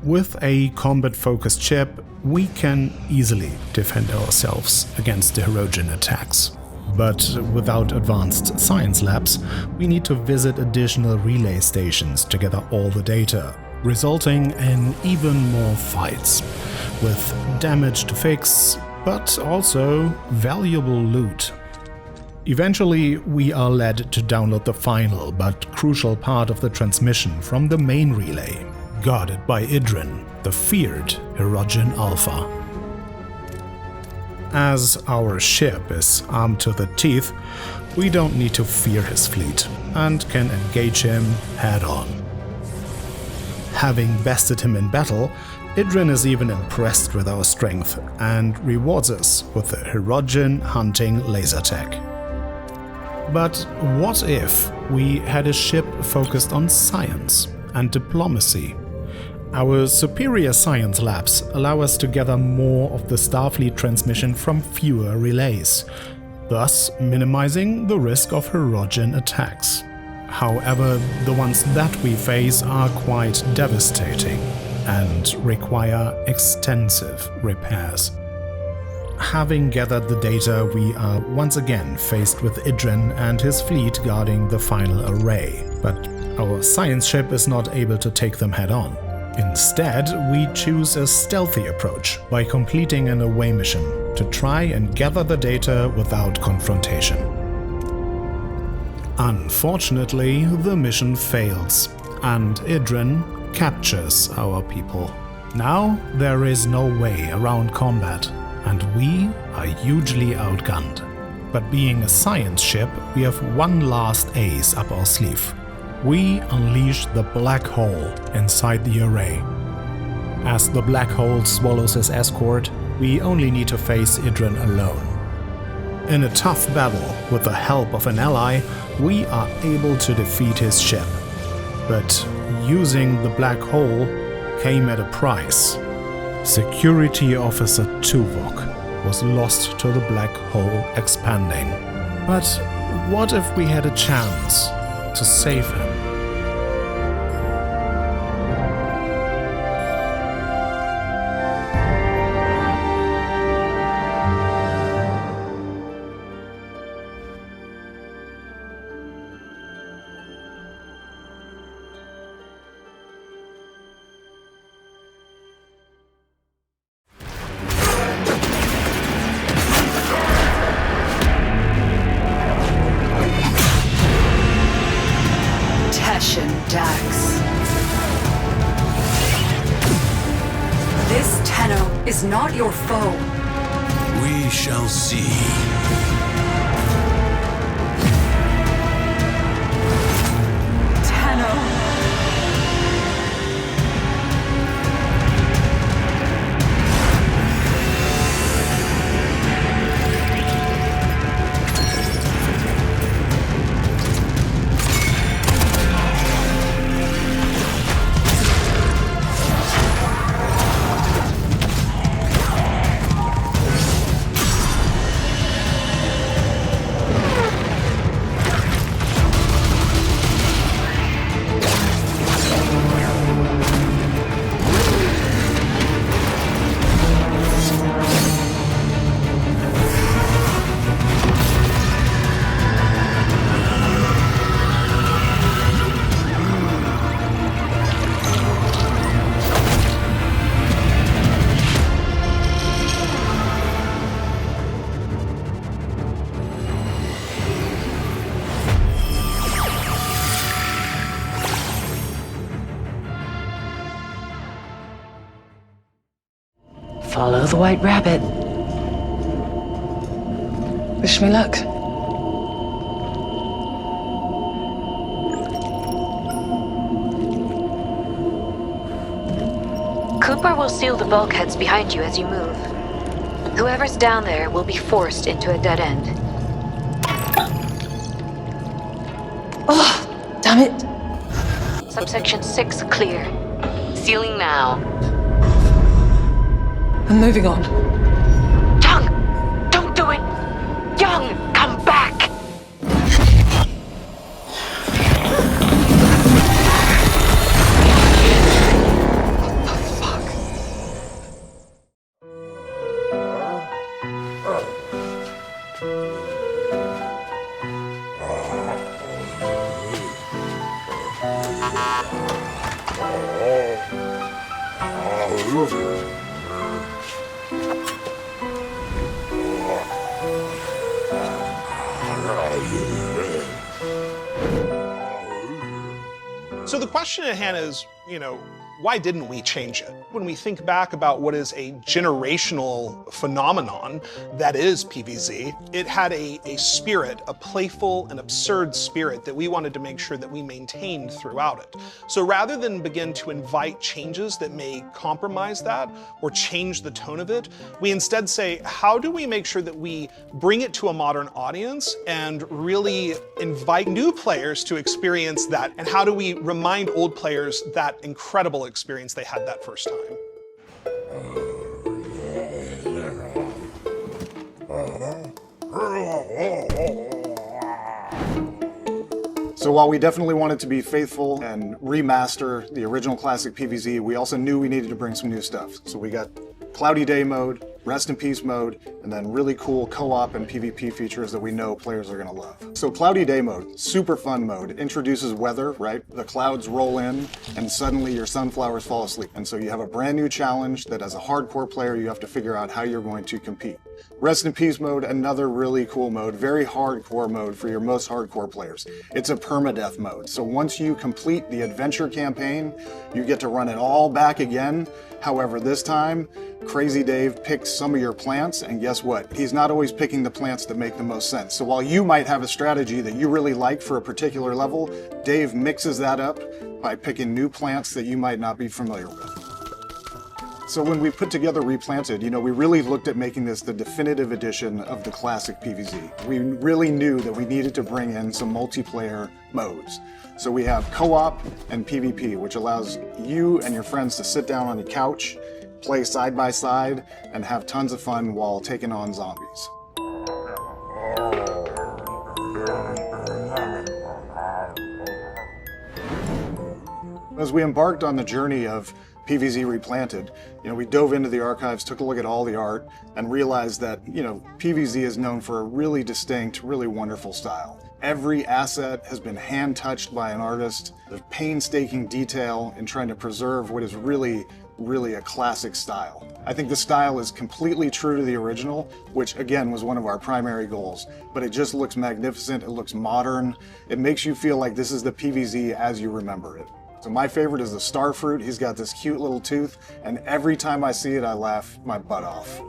S1: With a combat-focused ship, we can easily defend ourselves against the Herogen attacks. But without advanced science labs, we need to visit additional relay stations to gather all the data, resulting in even more fights, with damage to fix, but also valuable loot. Eventually, we are led to download the final but crucial part of the transmission from the main relay, guarded by Idrin, the feared Herogen Alpha. As our ship is armed to the teeth, we don't need to fear his fleet and can engage him head-on. Having bested him in battle, Idrin is even impressed with our strength and rewards us with the Herogen hunting laser tech. But what if we had a ship focused on science and diplomacy? Our superior science labs allow us to gather more of the Starfleet transmission from fewer relays, thus minimizing the risk of Herogen attacks. However, the ones that we face are quite devastating and require extensive repairs. Having gathered the data, we are once again faced with Idrin and his fleet guarding the final array, but our science ship is not able to take them head-on. Instead, we choose a stealthy approach by completing an away mission to try and gather the data without confrontation. Unfortunately, the mission fails, and Idrin captures our people. Now there is no way around combat, and we are hugely outgunned. But being a science ship, we have one last ace up our sleeve. We unleash the black hole inside the array. As the black hole swallows his escort, we only need to face Idrin alone. In a tough battle with the help of an ally, we are able to defeat his ship. But using the black hole came at a price. Security Officer Tuvok was lost to the black hole expanding. But what if we had a chance to save him?
S2: Not your foe.
S3: We shall see.
S20: Follow the white rabbit. Wish me luck.
S2: Cooper will seal the bulkheads behind you as you move. Whoever's down there will be forced into a dead end.
S20: Oh, damn it.
S2: Subsection 6 clear. Sealing now.
S20: I'm moving on.
S2: Young! Don't do it! Young! Come back!
S4: So the question at hand is, why didn't we change it? When we think back about what is a generational phenomenon that is PvZ, it had a spirit, a playful and absurd spirit that we wanted to make sure that we maintained throughout it. So rather than begin to invite changes that may compromise that or change the tone of it, we instead say, how do we make sure that we bring it to a modern audience and really invite new players to experience that? And how do we remind old players that incredible experience they had that first time?
S5: So while we definitely wanted to be faithful and remaster the original classic PvZ, we also knew we needed to bring some new stuff. So we got Cloudy Day mode, Rest in Peace mode, and then really cool co-op and PvP features that we know players are gonna love. So Cloudy Day mode, super fun mode. It introduces weather, right? The clouds roll in and suddenly your sunflowers fall asleep. And so you have a brand new challenge that as a hardcore player, you have to figure out how you're going to compete. Rest in Peace mode, another really cool mode, very hardcore mode for your most hardcore players. It's a permadeath mode. So once you complete the adventure campaign, you get to run it all back again. However, this time, Crazy Dave picks some of your plants, and guess what? He's not always picking the plants that make the most sense. So while you might have a strategy that you really like for a particular level, Dave mixes that up by picking new plants that you might not be familiar with. So when we put together Replanted, we really looked at making this the definitive edition of the classic PvZ. We really knew that we needed to bring in some multiplayer modes. So we have co-op and PvP, which allows you and your friends to sit down on the couch, play side by side, and have tons of fun while taking on zombies. As we embarked on the journey of PvZ Replanted, we dove into the archives, took a look at all the art, and realized that, PvZ is known for a really distinct, really wonderful style. Every asset has been hand-touched by an artist. There's painstaking detail in trying to preserve what is really a classic style. I think the style is completely true to the original, which again was one of our primary goals, but it just looks magnificent, it looks modern, it makes you feel like this is the PvZ as you remember it. So my favorite is the Starfruit. He's got this cute little tooth, and every time I see it, I laugh my butt off.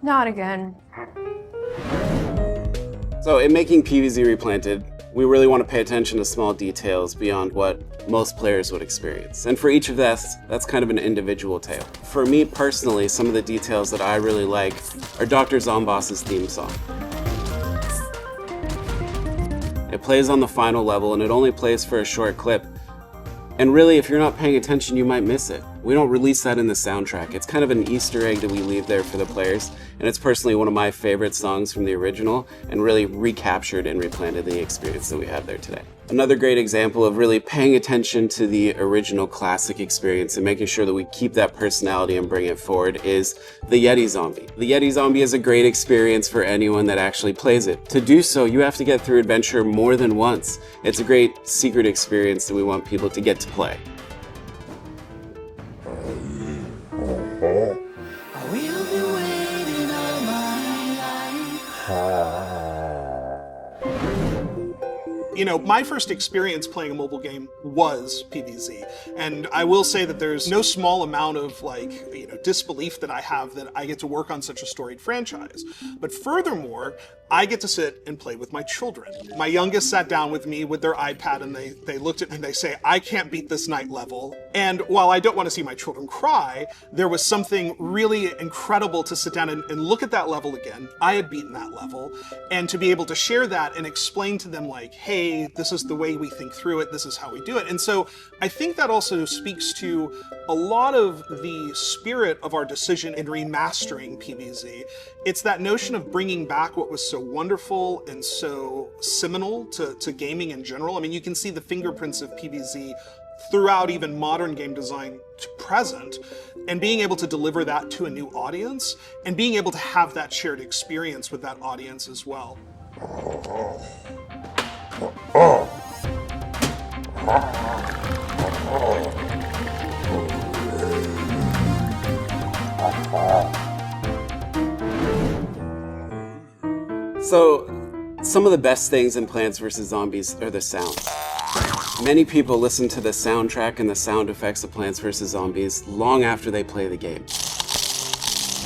S18: Not again.
S6: So in making PvZ Replanted, we really want to pay attention to small details beyond what most players would experience. And for each of that's kind of an individual tale. For me personally, some of the details that I really like are Dr. Zomboss's theme song. It plays on the final level and it only plays for a short clip. And really, if you're not paying attention, you might miss it. We don't release that in the soundtrack. It's kind of an Easter egg that we leave there for the players, and it's personally one of my favorite songs from the original, and really recaptured and replanted the experience that we have there today. Another great example of really paying attention to the original classic experience and making sure that we keep that personality and bring it forward is the Yeti Zombie. The Yeti Zombie is a great experience for anyone that actually plays it. To do so, you have to get through adventure more than once. It's a great secret experience that we want people to get to play.
S4: You know, my first experience playing a mobile game was PvZ, and I will say that there's no small amount of disbelief that I have that I get to work on such a storied franchise. But furthermore, I get to sit and play with my children. My youngest sat down with me with their iPad and they looked at me and they say, I can't beat this night level. And while I don't want to see my children cry, there was something really incredible to sit down and look at that level again. I had beaten that level, and to be able to share that and explain to them like, hey, this is the way we think through it, this is how we do it. And so I think that also speaks to a lot of the spirit of our decision in remastering PvZ. It's that notion of bringing back what was so wonderful and so seminal to gaming in general. I mean, you can see the fingerprints of PvZ throughout even modern game design to present, and being able to deliver that to a new audience and being able to have that shared experience with that audience as well.
S6: So, some of the best things in Plants vs. Zombies are the sounds. Many people listen to the soundtrack and the sound effects of Plants vs. Zombies long after they play the game.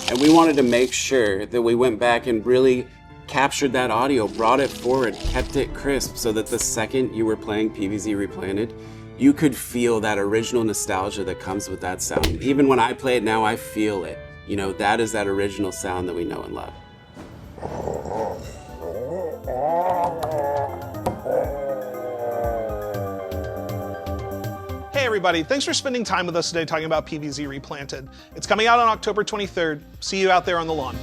S6: And we wanted to make sure that we went back and really captured that audio, brought it forward, kept it crisp, so that the second you were playing PvZ Replanted, you could feel that original nostalgia that comes with that sound. Even when I play it now, I feel it. You know, that is that original sound that we know and love.
S4: Hey everybody, thanks for spending time with us today talking about PvZ Replanted. It's coming out on October 23rd. See you out there on the lawn.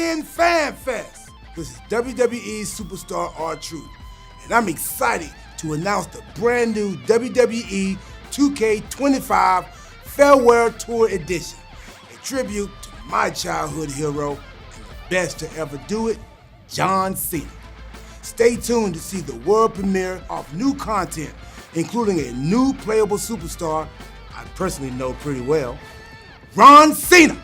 S12: IGN Fan Fest. This is WWE Superstar R-Truth, and I'm excited to announce the brand new WWE 2K25 Farewell Tour Edition, a tribute to my childhood hero and the best to ever do it, John Cena. Stay tuned to see the world premiere of new content, including a new playable superstar I personally know pretty well, Ron Cena.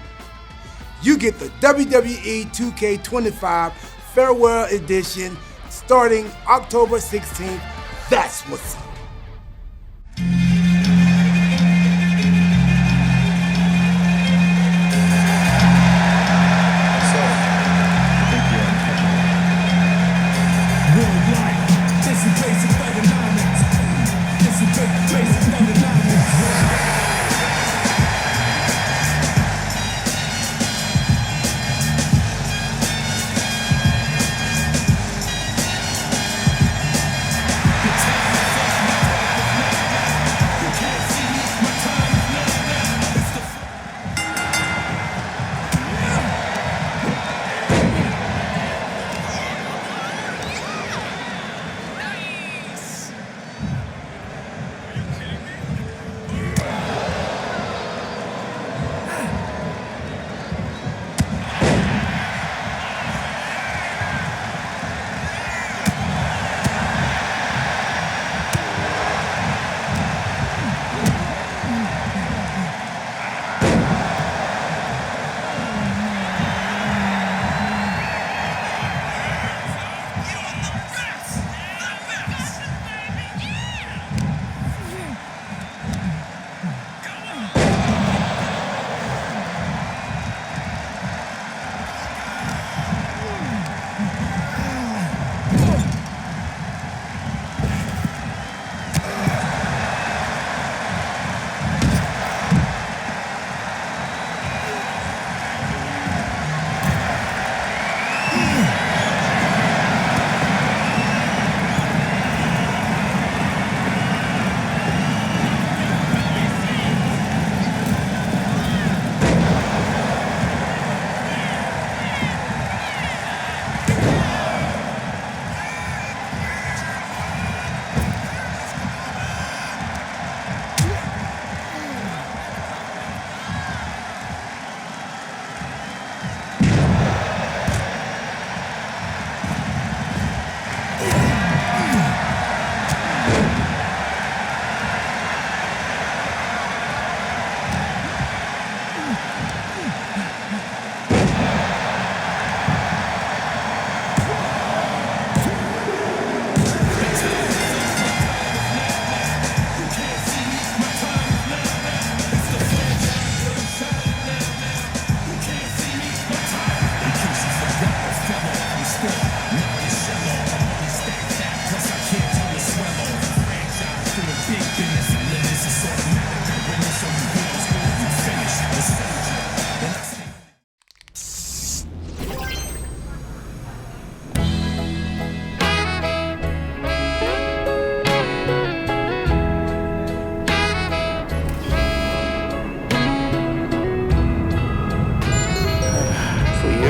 S12: You get the WWE 2K25 Farewell Edition starting October 16th. That's what's up.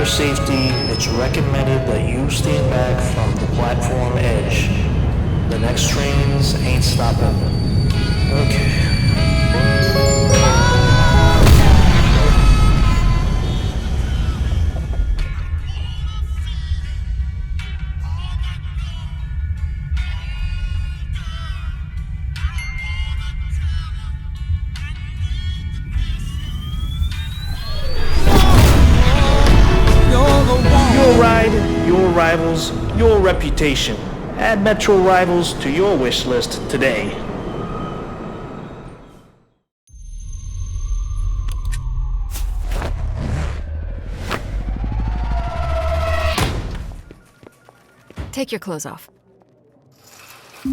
S8: Safety, it's recommended that you stand back from the platform edge. The next trains ain't stopping. Okay. Your rivals, your reputation. Add Metro Rivals to your wish list today.
S24: Take your clothes off.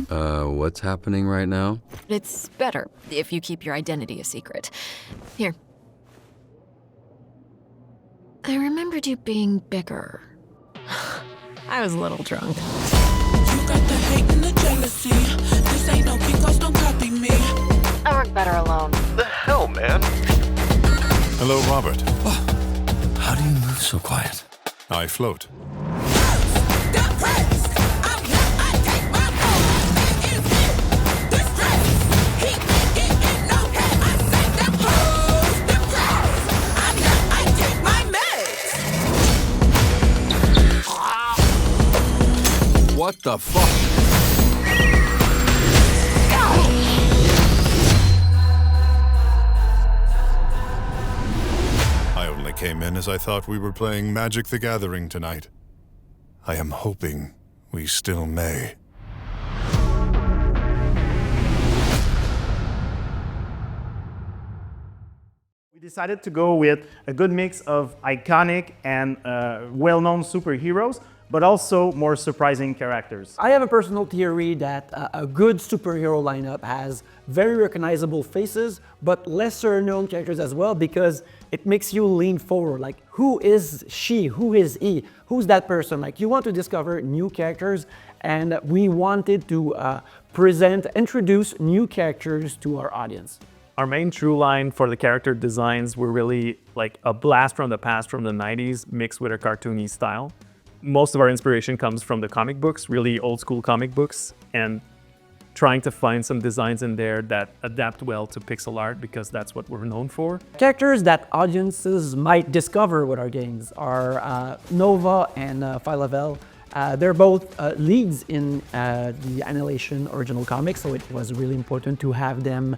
S9: What's happening right now?
S24: It's better if you keep your identity a secret. Here. I remembered you being bigger. I was a little drunk.
S10: You got the hate and the jealousy. This ain't no Kikos, don't copy me.
S2: I work better alone.
S11: The hell, man?
S7: Hello, Robert.
S11: How do you move so quiet?
S7: I float.
S3: What the fuck?
S7: I only came in as I thought we were playing Magic the Gathering tonight. I am hoping we still may.
S9: We decided to go with a good mix of iconic and well-known superheroes, but also more surprising characters.
S11: I have a personal theory that a good superhero lineup has very recognizable faces, but lesser known characters as well, because it makes you lean forward. Like, who is she? Who is he? Who's that person? Like, you want to discover new characters, and we wanted to introduce new characters to our audience.
S13: Our main true line for the character designs were really like a blast from the past from the 90s mixed with a cartoony style. Most of our inspiration comes from the comic books, really old school comic books, and trying to find some designs in there that adapt well to pixel art, because that's what we're known for.
S11: Characters that audiences might discover with our games are Nova and Phylavel. They're both leads in the Annihilation original comics, so it was really important to have them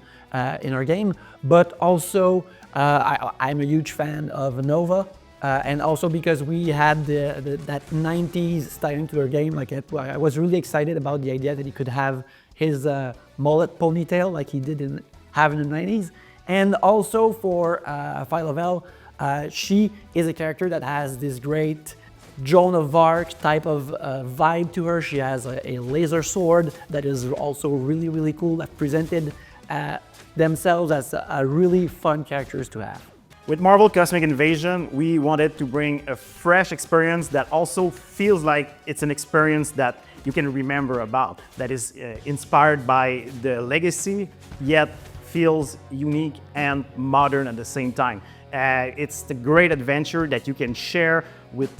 S11: in our game. But also, I'm a huge fan of Nova. And also because we had that 90s styling to our game, like I was really excited about the idea that he could have his mullet ponytail like he did have in the 90s. And also for Phylavel, she is a character that has this great Joan of Arc type of vibe to her. She has a laser sword that is also really, really cool, that presented themselves as a really fun characters to have.
S9: With Marvel Cosmic Invasion, we wanted to bring a fresh experience that also feels like it's an experience that you can remember about, that is inspired by the legacy, yet feels unique and modern at the same time. It's the great adventure that you can share with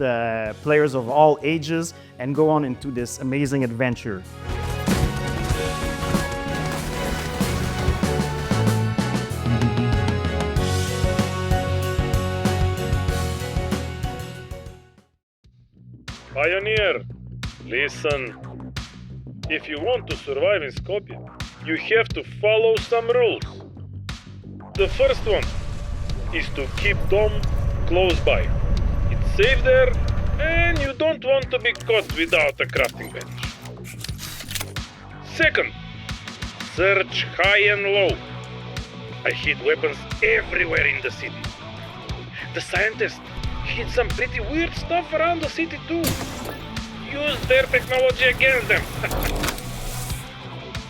S9: players of all ages and go on into this amazing adventure.
S14: Pioneer, listen. If you want to survive in Skopje, you have to follow some rules. The first one is to keep Dom close by. It's safe there, and you don't want to be caught without a crafting bench. Second, search high and low. I hid weapons everywhere in the city. The scientists hid some pretty weird stuff around the city too. Use their technology against them.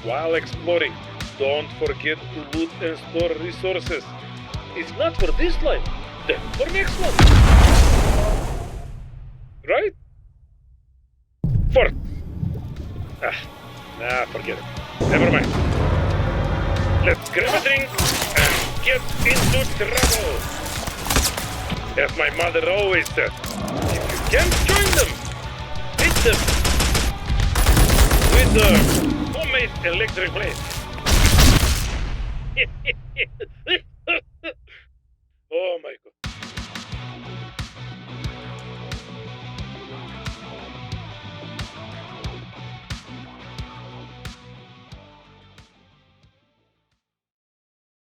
S14: While exploring, don't forget to loot and store resources. If not for this life, then for next one. Right? Fourth. Forget it. Never mind. Let's grab a drink and get into trouble. As my mother always said, if you can't join them, hit them with the homemade electric blade. Oh my god.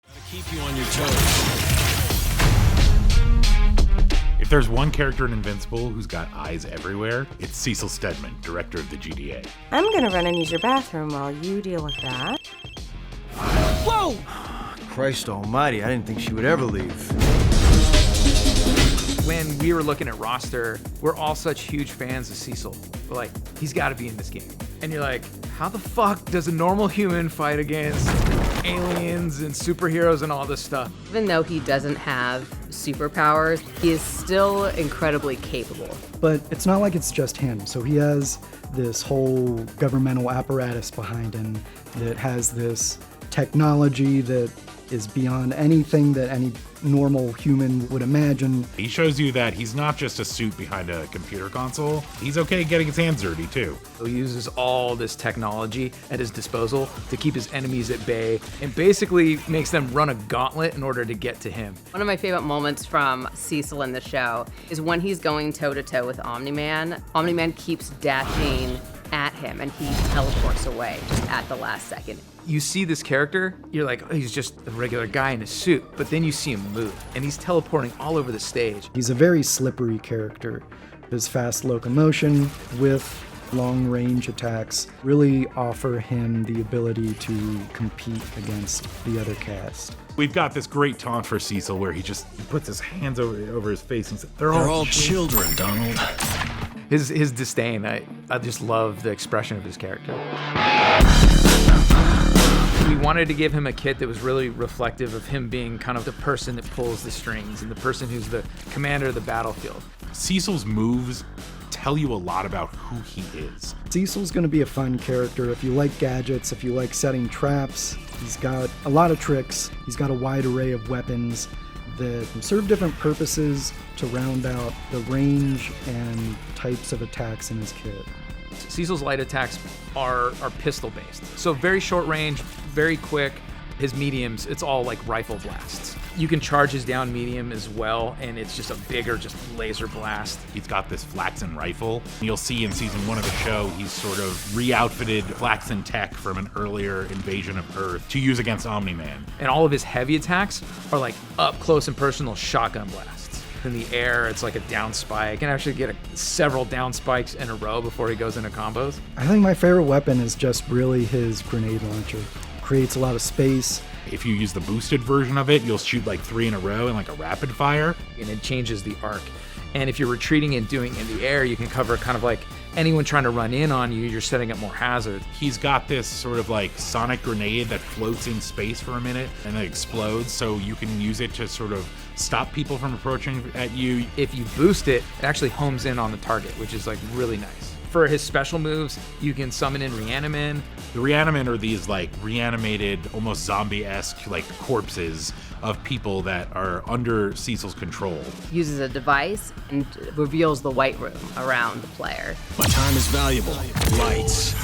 S3: Gotta keep you on your toes.
S17: If there's one character in Invincible who's got eyes everywhere, it's Cecil Stedman, director of the GDA.
S22: I'm gonna run and use your bathroom while you deal with that.
S25: Whoa! Christ almighty, I didn't think she would ever leave.
S26: When we were looking at roster, we're all such huge fans of Cecil. We're like, he's gotta be in this game. And you're like, how the fuck does a normal human fight against aliens and superheroes and all this stuff?
S27: Even though he doesn't have superpowers, he is still incredibly capable.
S30: But it's not like it's just him. So he has this whole governmental apparatus behind him that has this technology that is beyond anything that any normal human would imagine.
S17: He shows you that he's not just a suit behind a computer console. He's okay getting his hands dirty too.
S26: He uses all this technology at his disposal to keep his enemies at bay and basically makes them run a gauntlet in order to get to him.
S27: One of my favorite moments from Cecil in the show is when he's going toe-to-toe with Omni-Man. Omni-Man keeps dashing at him and he teleports away just at the last second.
S26: You see this character, you're like, oh, he's just a regular guy in a suit, but then you see him move and he's teleporting all over the stage.
S30: He's a very slippery character. His fast locomotion with long-range attacks really offer him the ability to compete against the other cast.
S17: We've got this great taunt for Cecil where he puts his hands over his face and says,
S3: They're all children, Donald.
S26: His disdain, I just love the expression of his character. We wanted to give him a kit that was really reflective of him being kind of the person that pulls the strings and the person who's the commander of the battlefield.
S17: Cecil's moves tell you a lot about who he is.
S30: Cecil's going to be a fun character. If you like gadgets, if you like setting traps, he's got a lot of tricks. He's got a wide array of weapons that serve different purposes to round out the range and types of attacks in his kit.
S26: Cecil's light attacks are pistol based. So very short range, very quick. His mediums, it's all like rifle blasts. You can charge his down medium as well, and it's just a bigger, just laser blast.
S17: He's got this Flaxen rifle. You'll see in season 1 of the show, he's sort of re-outfitted Flaxen tech from an earlier invasion of Earth to use against Omni-Man.
S26: And all of his heavy attacks are like up close and personal shotgun blasts. In the air, it's like a down spike. You can actually get several down spikes in a row before he goes into combos.
S30: I think my favorite weapon is just really his grenade launcher. Creates a lot of space.
S17: If you use the boosted version of it, you'll shoot like 3 in a row in like a rapid fire.
S26: And it changes the arc. And if you're retreating and doing in the air, you can cover kind of like anyone trying to run in on you, you're setting up more hazard.
S17: He's got this sort of like sonic grenade that floats in space for a minute and then explodes, so you can use it to sort of stop people from approaching at you.
S26: If you boost it, it actually homes in on the target, which is like really nice. For his special moves, you can summon in Reanimin.
S17: The Reanimin are these like reanimated, almost zombie-esque like corpses of people that are under Cecil's control.
S27: Uses a device and reveals the white room around the player.
S3: My time is valuable. Lights.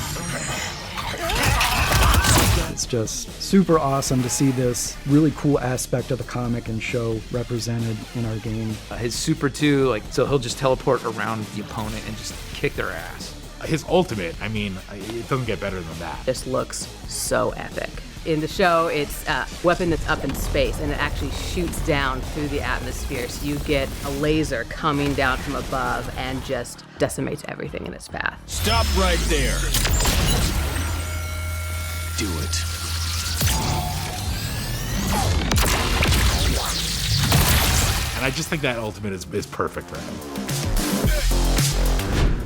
S30: It's just super awesome to see this really cool aspect of the comic and show represented in our game.
S26: His Super 2, like, so he'll just teleport around the opponent and just kick their ass.
S17: His ultimate, I mean, it doesn't get better than that.
S27: This looks so epic. In the show, it's a weapon that's up in space and it actually shoots down through the atmosphere. So you get a laser coming down from above and just decimates everything in its path.
S3: Stop right there. Do it.
S17: And I just think that ultimate is perfect for him.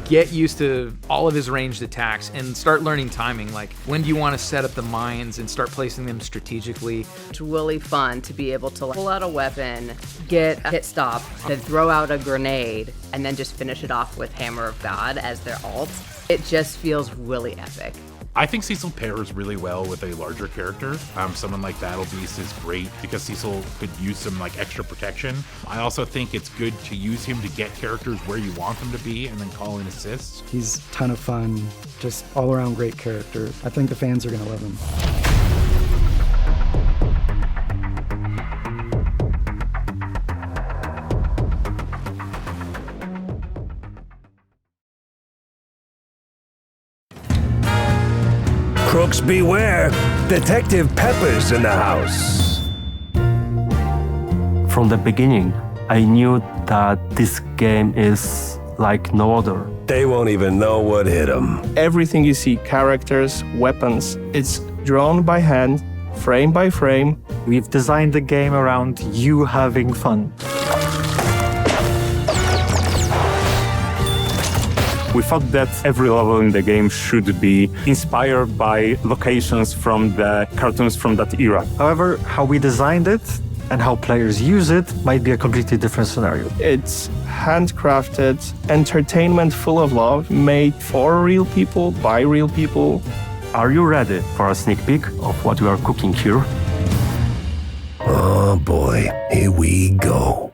S26: Get used to all of his ranged attacks and start learning timing. Like, when do you want to set up the mines and start placing them strategically?
S27: It's really fun to be able to pull out a weapon, get a hit stop, then throw out a grenade, and then just finish it off with Hammer of God as their ult. It just feels really epic.
S17: I think Cecil pairs really well with a larger character. Someone like Battle Beast is great because Cecil could use some like extra protection. I also think it's good to use him to get characters where you want them to be and then call in assists.
S30: He's a ton of fun, just all around great character. I think the fans are gonna love him.
S1: Crooks beware! Detective Pepper's in the house.
S5: From the beginning, I knew that this game is like no other.
S1: They won't even know what hit them.
S15: Everything you see, characters, weapons, it's drawn by hand, frame by frame.
S5: We've designed the game around you having fun. We thought that every level in the game should be inspired by locations from the cartoons from that era. However, how we designed it and how players use it might be a completely different scenario.
S15: It's handcrafted entertainment full of love, made for real people, by real people.
S5: Are you ready for a sneak peek of what we are cooking here?
S1: Oh boy, here we go.